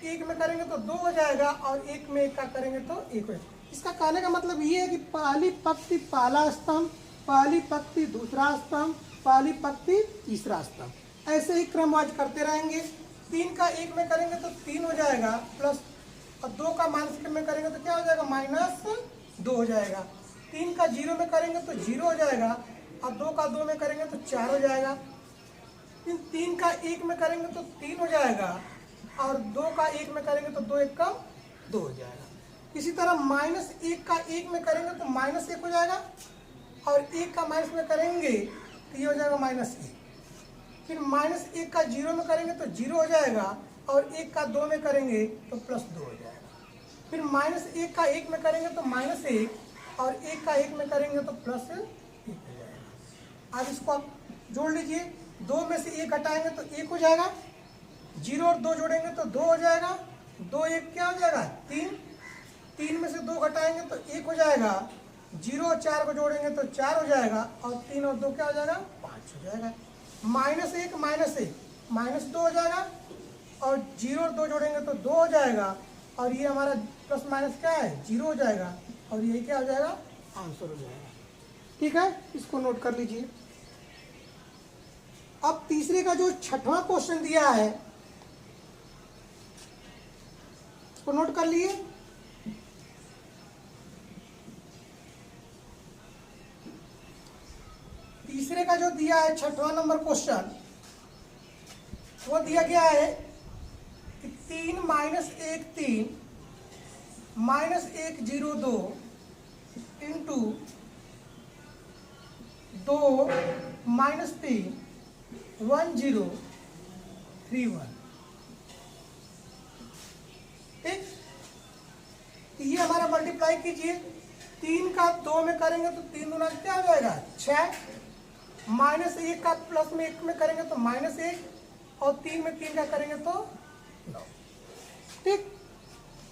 1 में करेंगे तो 2 हो जाएगा, और 1 में 1 का करेंगे तो 1 हो जाएगा। इसका कहने का मतलब ये है कि पहली पंक्ति पहला स्तंभ, पहली पंक्ति दूसरा स्तंभ, पहली पंक्ति तीसरा स्तंभ, ऐसे ही क्रमवाइज करते रहेंगे। 3 का 1 में करेंगे तो 3 हो जाएगा, प्लस और 2 का -1 में करेंगे तो क्या हो जाएगा -2 हो जाएगा। 3 का 0 में करेंगे तो 0 हो जाएगा, और 2 का 2 में करेंगे तो 4 हो जाएगा। 3 का 1 में करेंगे तो 3 हो जाएगा, और 2 का 1 में करेंगे तो 2 1 का 2 हो जाएगा। इसी तरह -1 का 1 में करेंगे तो -1 हो जाएगा, और 1 का माइनस में करेंगे तो ये हो जाएगा -1। फिर -1 का 0 में करेंगे तो 0 हो जाएगा, और 1 का 2 में करेंगे तो +2 हो जाएगा। फिर -1 का 1 में करेंगे तो -1, और 1 का 1 में करेंगे तो +1 हो जाएगा। अब इसको आप जोड़ लीजिए, 2 में से 1 घटाएंगे तो 1 हो जाएगा, 0 और 2 जोड़ेंगे तो 2 हो जाएगा, 2 1 क्या हो जाएगा 3, 3 में से 2 घटाएंगे तो 1 हो जाएगा, 0 और 4 को जोड़ेंगे तो 4 हो जाएगा, और 3 और 2 क्या हो जाएगा 5 हो जाएगा। -1 -2 हो जाएगा, और 0 और 2 जोड़ेंगे तो 2 हो जाएगा, और ये हमारा प्लस माइनस क्या है 0 हो जाएगा, और ये क्या हो जाएगा आंसर हो जाएगा। ठीक है, इसको नोट कर लीजिए। अब तीसरे का जो 6वां क्वेश्चन दिया है, इसको नोट कर लिए। तीसरे का जो दिया है 6वां नंबर क्वेश्चन, वो दिया गया है कि 3 -1 3 -1 0 2 इंटू 2 -3 1 0 3 1। ठीक, ये हमारा मल्टीप्लाई कीजिए। 3 का 2 में करेंगे तो 3 दूना क्या हो जाएगा 6, -1 का प्लस में 1 में करेंगे तो -1, और 3 में 3 का करेंगे तो 9। ठीक,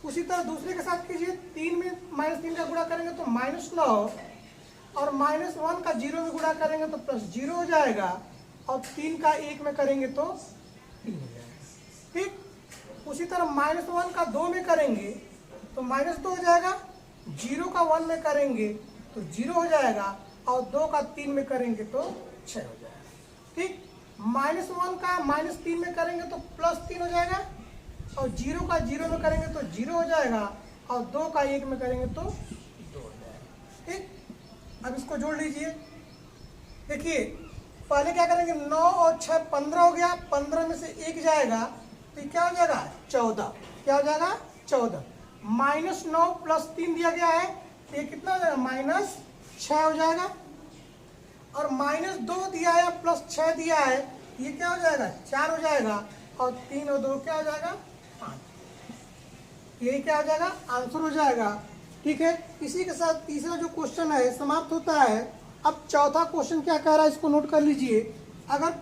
उसी तरह दूसरे के साथ कीजिए। 3 में -3 का गुणा करेंगे तो -9, और -1 का 0 में गुणा करेंगे तो +0 हो जाएगा, और 3 का 1 में करेंगे तो 3 हो जाएगा। ठीक, उसी तरह -1 का 2 में करेंगे तो -2 हो जाएगा, 0 का 1 में करेंगे तो 0 हो जाएगा, और 2 का 3 में करेंगे तो 6 हो जाएगा। ठीक, -1 का -3 में करेंगे तो +3 हो जाएगा, और 0 का 0 में करेंगे तो 0 हो जाएगा, और 2 का 1 में करेंगे तो 2 हो जाएगा। ठीक, अब इसको जोड़ लीजिए। देखिए पहले क्या करेंगे, 9 और 6 15 हो गया, 15 में से 1 जाएगा तो ये क्या हो जाएगा 14। क्या हो जाएगा 14। -9 + 3 दिया गया है तो ये कितना हो जाएगा -6 हो जाएगा, और -2 दिया है +6 दिया है, ये क्या हो जाएगा 4 हो जाएगा, और 3 और 2 क्या हो जाएगा 5। यही क्या हो जाएगा आंसर हो जाएगा। ठीक है, इसी के साथ तीसरा जो क्वेश्चन है समाप्त होता है। अब चौथा क्वेश्चन क्या कह रहा है इसको नोट कर लीजिए। अगर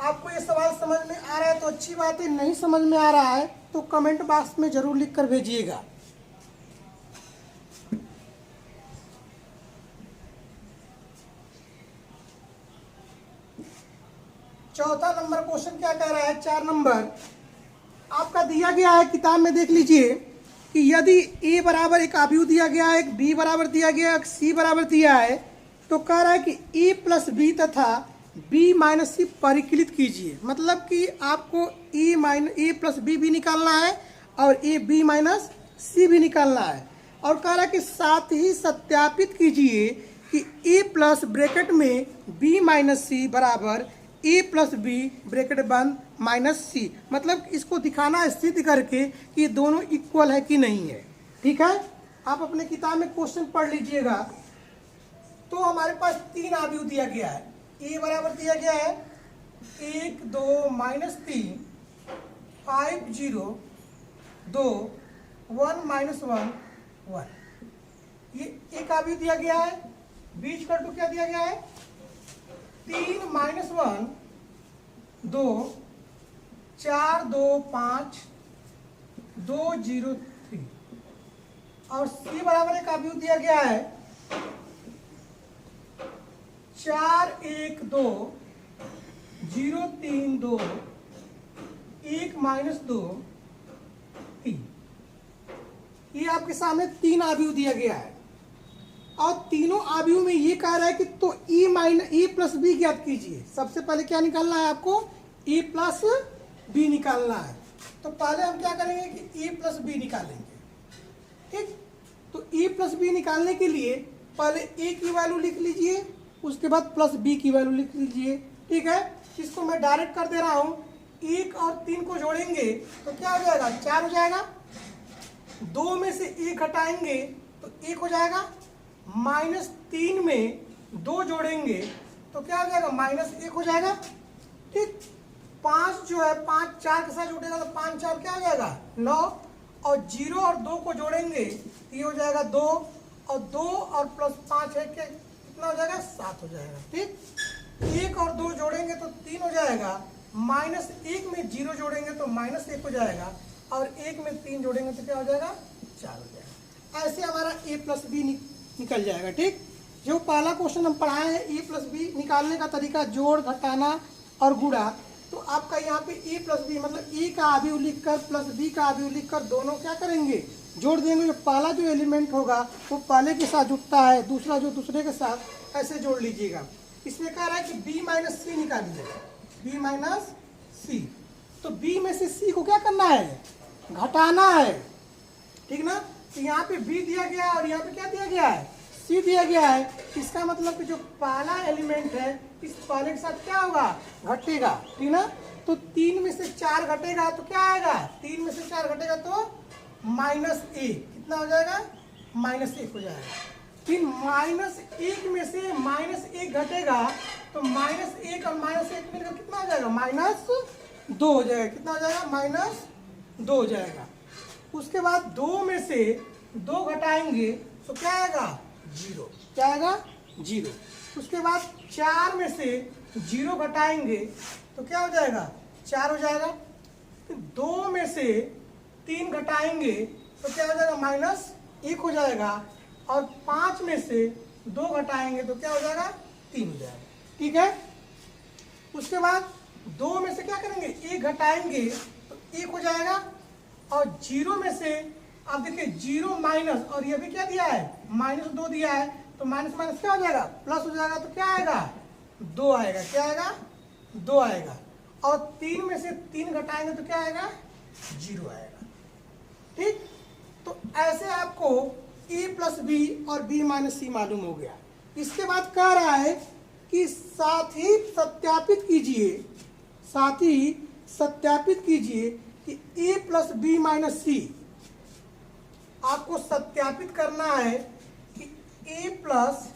आपको ये सवाल समझ में आ रहा है तो अच्छी बात है, नहीं समझ में आ रहा है तो कमेंट बॉक्स में जरूर लिख कर भेजिएगा। चौथा नंबर क्वेश्चन क्या कह रहा है, 4 नंबर आपका दिया गया है, किताब में देख लीजिए कि यदि a बराबर एक आव्यूह दिया गया है, एक b बराबर दिया गया है, एक c बराबर दिया है, तो कह रहा है कि a + b तथा b - c परिकलित कीजिए। मतलब कि आपको a + b भी निकालना है और a b - c भी निकालना है, और कह रहा है कि साथ ही सत्यापित कीजिए कि a प्लस ब्रैकेट में b - c बराबर a + b ब्रैकेट बंद -c। मतलब इसको दिखाना है सिद्ध करके कि ये दोनों इक्वल है कि नहीं है। ठीक है, आप अपने किताब में क्वेश्चन पढ़ लीजिएगा। तो हमारे पास 3 आव्यूह दिया गया है, a बराबर दिया गया है 1 2 -3 5 0 2 1 -1 1। ये एक आव्यूह दिया गया है। बीच का टू क्या दिया गया है 3 -1 2 4 2 5 2 0 3, और c बराबर एक आव्यूह दिया गया है 4 1 2 0 3 2 1 -2 3। ये आपके सामने 3 आव्यूह दिया गया है, और तीनों आव्यूह में ये कह रहा है कि तो a + b ज्ञात कीजिए। सबसे पहले क्या निकालना है आपको, a + b निकालना है। तो पहले हम क्या करेंगे कि a + b निकालेंगे। ठीक, तो a + b निकालने के लिए पहले a की वैल्यू लिख लीजिए, उसके बाद +b की वैल्यू लिख लीजिए। ठीक है, इसको मैं डायरेक्ट कर दे रहा हूँ। 1 और 3 को जोड़ेंगे तो क्या हो जाएगा 4 हो जाएगा, 2 में से 1 घटाएंगे तो 1 हो जाएगा, -3 में 2 जोड़ेंगे तो क्या हो जाएगा -1 हो जाएगा। ठीक, 5 जो है 5 4 के साथ जुड़ेगा तो 5 4 क्या हो जाएगा 9, और 0 और 2 को जोड़ेंगे तो ये हो जाएगा 2, और 2 और +5 है कितना हो जाएगा 7 हो जाएगा। ठीक, 1 और 2 जोड़ेंगे तो 3 हो जाएगा, -1 में 0 जोड़ेंगे तो -1 हो जाएगा, और 1 में 3 जोड़ेंगे तो क्या हो जाएगा 4 हो जाएगा। ऐसे हमारा a + b निकल जाएगा। ठीक, जो पहला क्वेश्चन हम पढ़ाए हैं a + b निकालने का तरीका, जोड़ घटाना और गुणा, तो आपका यहाँ पे a + b मतलब a का आव्यूह लिखकर +b का आव्यूह लिखकर दोनों क्या करेंगे जोड़ देंगे। जो पहला जो एलिमेंट होगा वो पहले के साथ जुड़ता है, दूसरा जो दूसरे के साथ, ऐसे जोड़ लीजिएगा। इसमें कह रहा है कि b - c निकालिए, b - c। तो b में से c को क्या करना है घटाना है। ठीक ना, तो यहाँ पे b दिया गया है और यहाँ पे क्या दिया गया है c दिया गया है। इसका मतलब कि जो पहला एलिमेंट है इस पहले के साथ क्या होगा घटेगा। ठीक ना, तो 3 में से 4 घटेगा तो क्या आएगा, 3 में से 4 घटेगा तो -1 कितना हो जाएगा -1 हो जाएगा। फिर -1 में से -1 घटेगा तो -1 और -1 मिलकर कितना हो जाएगा -2 हो जाएगा। कितना हो जाएगा -2 हो जाएगा। उसके बाद 2 में से 2 घटाएंगे तो क्या आएगा 0, क्या आएगा 0। उसके बाद 4 में से 0 घटाएंगे तो क्या हो जाएगा 4 हो जाएगा। 2 में से 3 घटाएंगे तो क्या हो जाएगा -1 हो जाएगा, और 5 में से 2 घटाएंगे तो क्या हो जाएगा 3 हो जाएगा। ठीक है, उसके बाद 2 में से क्या करेंगे 1 घटाएंगे तो 1 हो जाएगा, और 0 में से आप देखिए 0 माइनस, और ये भी क्या दिया है -2 दिया है, तो माइनस माइनस क्या हो जाएगा प्लस हो जाएगा, तो क्या आएगा 2 आएगा। क्या आएगा 2 आएगा, और 3 में से 3 घटाएंगे तो क्या आएगा? 0 आएगा। ठीक, तो ऐसे आपको a प्लस बी और b माइनस सी मालूम हो गया। इसके बाद कह रहा है कि साथ ही सत्यापित कीजिए कि a plus B minus C, आपको सत्यापित करना है कि a plus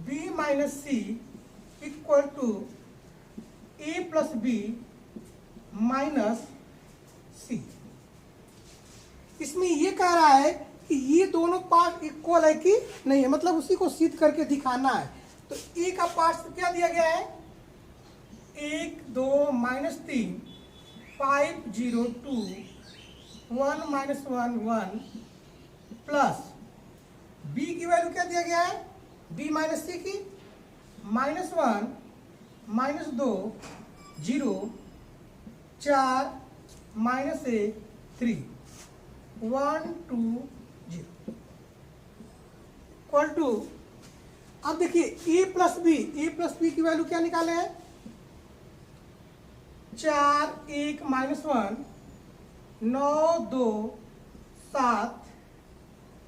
B minus C equal to a plus B minus C. इसमें ये कह रहा है कि ये दोनों पार्ट इक्वल है कि नहीं है, मतलब उसी को सिद्ध करके दिखाना है। तो ए का पार्ट क्या दिया गया है? 1 2 माइनस 3 5 0 2 1 माइनस 1 1 प्लस बी की वैल्यू क्या दिया गया है? बी माइनस सी की -1 -2 0 4 -1 3 1 2 0 इक्वल टू, अब देखिए ए प्लस बी की वैल्यू क्या निकाले हैं? 4 1 -1 9 2 7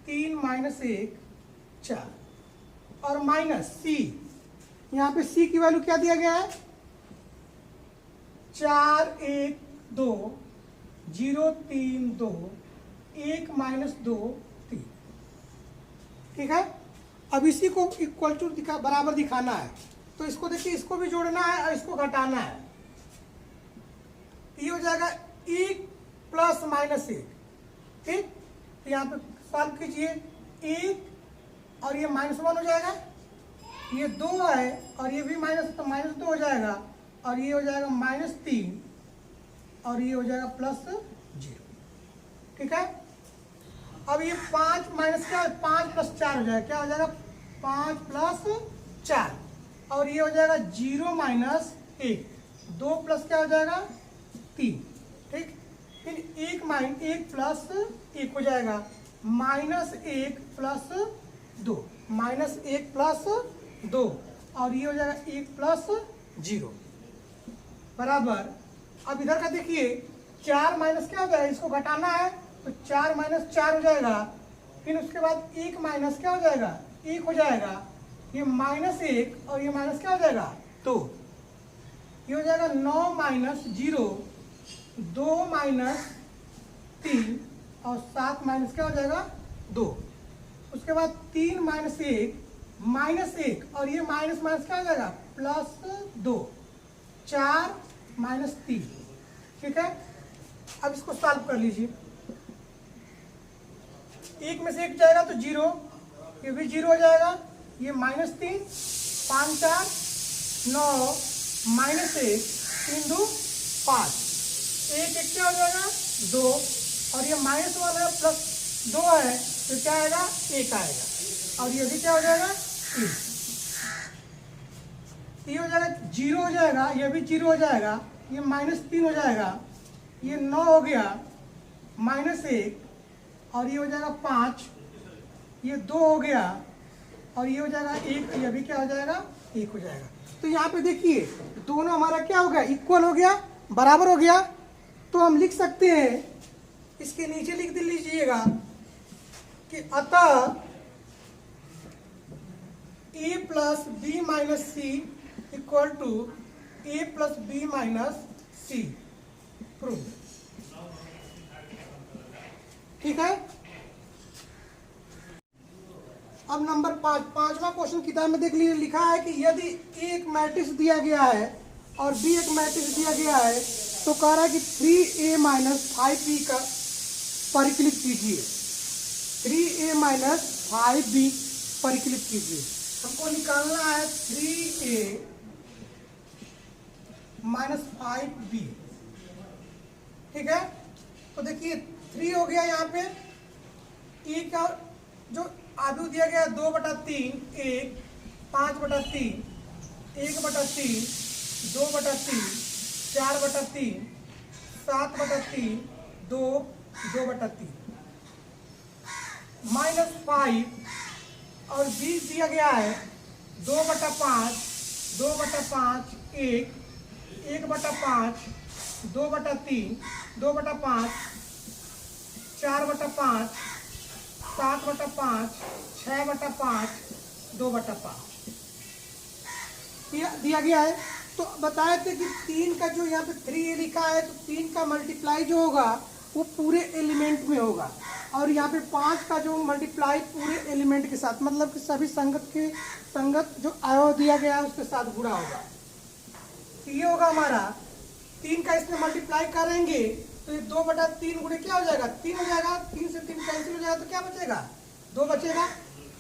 3 -1 4, और माइनस सी, यहाँ पे सी की वैल्यू क्या दिया गया है? 4 1 2 0 3 2 1 -2 3। ठीक है, अब इसी को इक्वल टू बराबर दिखाना है। तो इसको देखिए, इसको भी जोड़ना है और इसको घटाना है। ये हो जाएगा 1 प्लस -1। ठीक, तो यहाँ पे सॉल्व कीजिए, 1 और ये -1 हो जाएगा, ये 2 है और ये भी माइनस, तो -2 हो जाएगा, और ये हो जाएगा -3 और ये हो जाएगा +0। ठीक है, अब ये 5 माइनस क्या, 5 + 4 हो जाएगा, क्या हो जाएगा? 5 + 4, और ये हो जाएगा 0 - 1, 2 प्लस क्या हो जाएगा? 3। ठीक, फिर 1 प्लस 1 हो जाएगा, -1 प्लस 2, -1 प्लस 2, और ये हो जाएगा 1 प्लस 0 बराबर। अब इधर का देखिए, 4 माइनस क्या हो जाएगा? इसको घटाना है, तो 4 - 4 हो जाएगा, फिर उसके बाद 1 माइनस क्या हो जाएगा? 1 हो जाएगा, ये -1 और ये माइनस क्या हो जाएगा? 2, ये हो जाएगा 9 - 0 2 - 3 और 7 माइनस क्या हो जाएगा? 2। उसके बाद 3 - 1 और ये माइनस क्या हो जाएगा? +2 4 - 3। ठीक है, अब इसको सॉल्व कर लीजिए। 1 में से 1 जाएगा तो 0, ये भी 0 हो जाएगा, ये -3 5 4 9 -1 3 2 5, 1 1 क्या हो जाएगा? 2, और ये -1 है +2 है, तो क्या आएगा? 1 आएगा, और ये भी क्या हो जाएगा? 1। ये हो जाएगा 0 हो जाएगा, ये भी 0 हो जाएगा, ये -3 हो जाएगा, ये 9 हो गया, -1, और ये हो जाएगा 5, ये 2 हो गया, और ये हो जाएगा 1, ये भी क्या हो जाएगा? 1 हो जाएगा। तो यहाँ पे देखिए, दोनों हमारा क्या हो गया? इक्वल हो गया, बराबर हो गया। तो हम लिख सकते हैं, इसके नीचे लिख दे लीजिएगा कि अतः a plus B minus C equal to a plus B minus सी, प्रूव। ठीक है, अब नंबर 5वां क्वेश्चन किताब में देख लीजिए, लिखा है कि यदि A एक मैट्रिक्स दिया गया है और B एक मैट्रिक्स दिया गया है, तो कह रहा है कि 3A माइनस 5B का परिकलित कीजिए। 3A माइनस 5B परिकलित कीजिए। हमको निकालना है 3A माइनस 5B। ठीक है, तो देखिए 3 हो गया, यहाँ पे E का जो आलू दिया गया 2/3, 1 5/3, 1/3, 2/3, 4/3, 7/3, 2 2/3, -5, और 20 दिया गया है 2/5, 2/5, 1 1/5, 2/3, 2/5, 4/5, 7/5, 6/5, 2/5 दिया गया है। तो बताए थे कि 3 का जो यहाँ पे 3 लिखा है, तो 3 का मल्टीप्लाई जो होगा वो पूरे एलिमेंट में होगा, और यहाँ पे 5 का जो मल्टीप्लाई पूरे एलिमेंट के साथ, मतलब कि सभी संगत जो अवयव दिया गया है उसके साथ गुणा होगा। तो ये होगा हमारा 3 का इसमें मल्टीप्लाई करेंगे तो ये 2/3 गुणे क्या हो जाएगा, 3 हो जाएगा। 3 से 3 कैंसिल हो जाएगा तो क्या बचेगा, 2 बचेगा।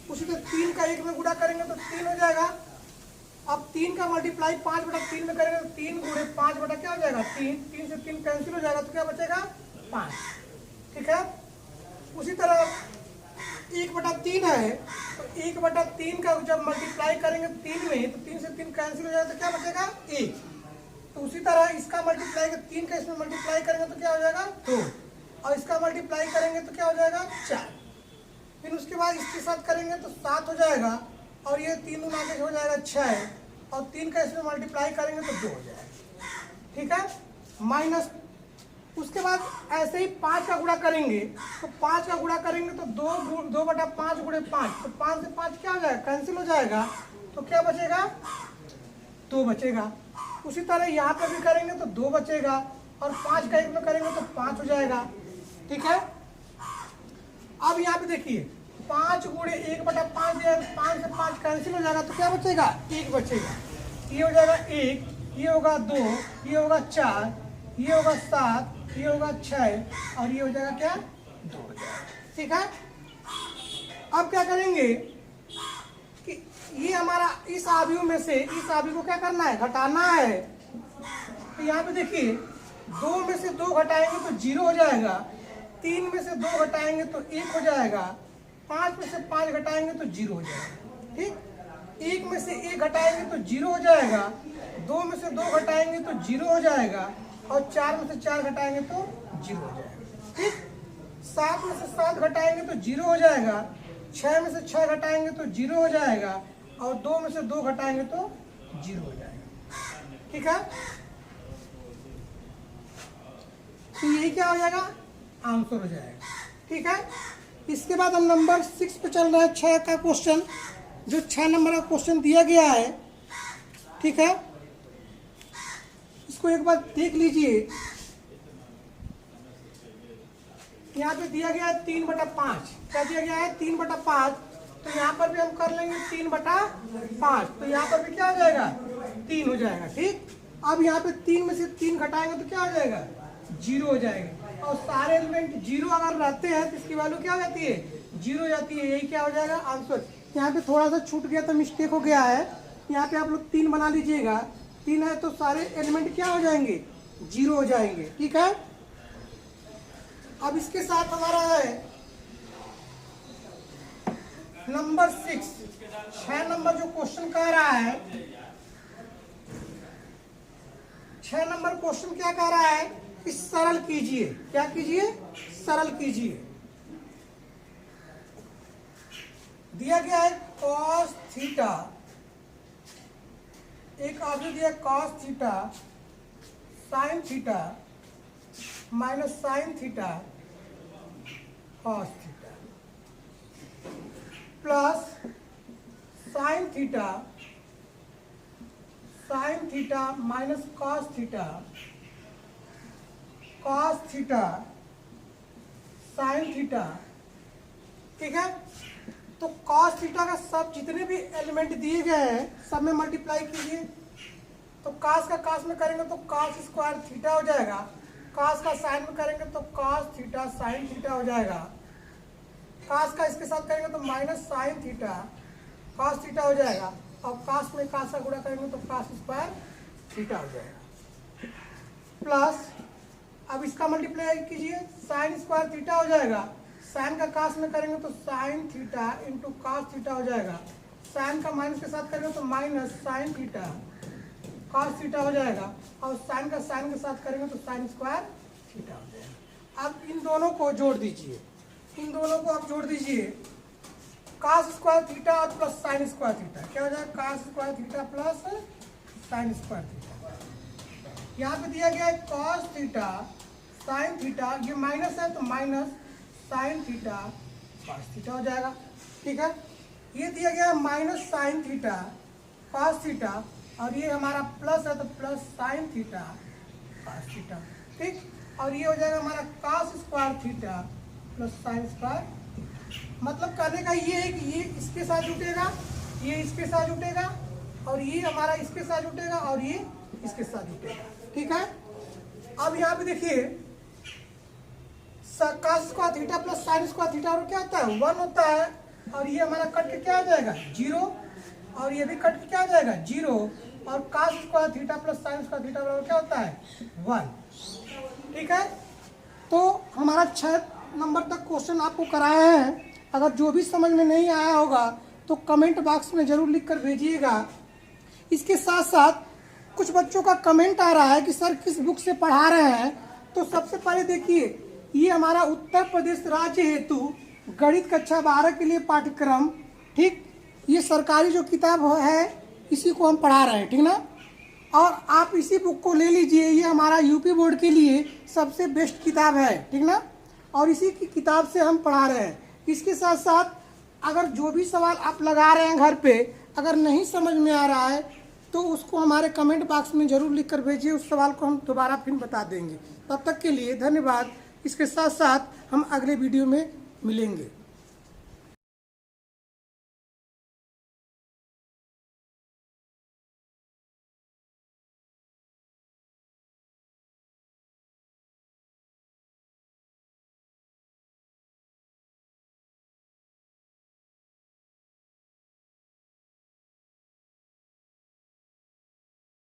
उसी तरह 3 का 1 में गुणा करेंगे तो 3 हो जाएगा। अब 3 का मल्टीप्लाई 5/3 में करेंगे तो 3 गुणे 5 बटा क्या हो जाएगा, 3। 3 से 3 कैंसिल हो जाएगा तो क्या बचेगा, 5। ठीक है। उसी तरह 1/3 है, तो 1/3 का जब मल्टीप्लाई करेंगे 3 में, तो 3 से 3 कैंसिल हो जाएगा तो क्या बचेगा, 1। तो उसी तरह इसका मल्टीप्लाई 3 का इसमें मल्टीप्लाई करेंगे तो क्या हो जाएगा, 2, और इसका मल्टीप्लाई करेंगे तो क्या हो जाएगा, 4। फिर उसके बाद इसके साथ करेंगे तो 7 हो जाएगा, और ये 3 आगे हो जाएगा 6, और 3 का इसमें मल्टीप्लाई करेंगे तो 2 हो जाएगा। ठीक है। माइनस उसके बाद ऐसे ही 5 का गुणा करेंगे, तो 5 का गुणा करेंगे तो 2/5 गुणे 5, तो 5 से 5 क्या हो जाएगा, कैंसिल हो जाएगा, तो क्या बचेगा, 2 बचेगा। उसी तरह यहाँ पे भी करेंगे तो 2 बचेगा, और 5 का 1 में करेंगे तो 5 हो जाएगा। ठीक है। अब यहाँ पे देखिए 5 गुणे 1/5 दिया है, 5 से 5 कैंसिल हो जाएगा तो क्या बचेगा, 1 बचेगा। ये हो जाएगा 1, ये होगा 2, ये होगा 4, ये होगा 7, ये होगा 6, और ये हो जाएगा क्या, 2 हो जाएगा। ठीक है। अब क्या करेंगे कि ये हमारा इस आव्यूह में से इस आव्यूह को क्या करना है, घटाना है। तो यहाँ पे देखिए 2 में से 2 घटाएंगे तो 0 हो जाएगा, 3 में से 2 घटाएंगे तो 1 हो जाएगा, 5 में से 5 घटाएंगे तो 0 हो जाएगा। ठीक। 1 में से 1 घटाएंगे तो 0 हो जाएगा, 2 में से 2 घटाएंगे तो 0 हो जाएगा, और 4 में से 4 घटाएंगे तो 0 हो जाएगा। ठीक। 7 में से 7 घटाएंगे तो 0 हो जाएगा, 6 में से 6 घटाएंगे तो 0 हो जाएगा, और 2 में से 2 घटाएंगे तो 0 हो जाएगा। ठीक है। तो यही क्या हो जाएगा, आंसर हो जाएगा। ठीक है। इसके बाद हम नंबर 6 पे चल रहे हैं, 6 का क्वेश्चन, जो 6 नंबर का क्वेश्चन दिया गया है। ठीक है। इसको एक बार देख लीजिए। यहाँ पे दिया गया है 3/5, क्या दिया गया है, 3/5। तो यहाँ पर भी हम कर लेंगे 3/5, तो यहाँ पर भी क्या हो जाएगा, 3 हो जाएगा। ठीक। अब यहाँ पे 3 में से 3 घटाएंगे तो क्या हो जाएगा, 0 हो जाएगा, और सारे एलिमेंट 0 अगर रहते हैं तो इसकी वैल्यू क्या हो जाती है, 0 हो जाती है। यही क्या हो जाएगा, आंसर। यहाँ पे थोड़ा सा छूट गया तो मिस्टेक हो गया है, यहाँ पे आप लोग 3 बना लीजिएगा। 3 है तो सारे एलिमेंट क्या हो जाएंगे, 0 हो जाएंगे। ठीक है। अब इसके साथ हमारा है नंबर 6 नंबर जो क्वेश्चन कह रहा है, 6 नंबर क्वेश्चन क्या कह रहा है, कि सरल कीजिए। क्या कीजिए, सरल कीजिए। दिया गया है cos थीटा, एक आगे दिया cos theta sin theta minus sine theta cos theta plus sin theta minus cos theta sin theta. ठीक है। तो cos थीटा का सब जितने भी एलिमेंट दिए गए हैं सब में मल्टीप्लाई कीजिए। तो cos का cos में करेंगे तो cos स्क्वायर थीटा हो जाएगा, cos का साइन में करेंगे तो cos थीटा साइन थीटा हो जाएगा, cos का इसके साथ करेंगे तो minus sine theta cos theta हो जाएगा, और cos में cos का गुणा करेंगे तो cos स्क्वायर थीटा हो जाएगा। प्लस अब इसका मल्टीप्लाई कीजिए, साइन स्क्वायर थीटा हो जाएगा, साइन का cos में करेंगे तो sine theta into cos theta हो जाएगा, साइन का माइनस के साथ करेंगे तो minus sine theta cos theta हो जाएगा, और साइन का साइन के साथ करेंगे तो साइन स्क्वायर थीटा हो जाएगा। अब इन दोनों को जोड़ दीजिए, इन दोनों को आप जोड़ दीजिए, cos स्क्वायर थीटा और प्लस साइन स्क्वायर थीटा क्या हो जाएगा, cos square theta plus sine square theta. यहाँ पे दिया गया है कॉस थीटा साइन थीटा, ये माइनस है तो minus sine theta cos theta हो जाएगा। ठीक है, ये दिया गया है minus sine theta cos theta, और ये हमारा प्लस है तो plus sine theta cos theta. ठीक, और ये हो जाएगा हमारा cos square theta plus sine square. मतलब कहने का ये है कि ये इसके साथ जुटेगा, ये इसके साथ जुटेगा, और ये हमारा इसके साथ जुटेगा, और ये इसके साथ जुटेगा। ठीक है, अब यहाँ पे देखिए cos square theta plus sine square theta और क्या होता है 1 होता है, और ये हमारा कट के क्या आ जाएगा 0, और ये भी कट के क्या आ जाएगा 0, और cos square theta plus sine square theta बराबर क्या होता है 1। ठीक है, तो हमारा 6 नंबर तक क्वेश्चन आपको कराया है। अगर जो भी समझ में नहीं आया होगा तो कमेंट बॉक्स में ज़रूर लिख कर भेजिएगा। इसके साथ साथ कुछ बच्चों का कमेंट आ रहा है कि सर किस बुक से पढ़ा रहे हैं, तो सबसे पहले देखिए ये हमारा उत्तर प्रदेश राज्य हेतु गणित कक्षा 12 के लिए पाठ्यक्रम, ठीक, ये सरकारी जो किताब है इसी को हम पढ़ा रहे हैं। ठीक ना, और आप इसी बुक को ले लीजिए, ये हमारा यूपी बोर्ड के लिए सबसे बेस्ट किताब है। ठीक ना, और इसी की किताब से हम पढ़ा रहे हैं। इसके साथ साथ अगर जो भी सवाल आप लगा रहे हैं घर पे, अगर नहीं समझ में आ रहा है तो उसको हमारे कमेंट बॉक्स में ज़रूर लिख कर भेजिए, उस सवाल को हम दोबारा फिर बता देंगे। तब तक के लिए धन्यवाद। इसके साथ साथ हम अगले वीडियो में मिलेंगे।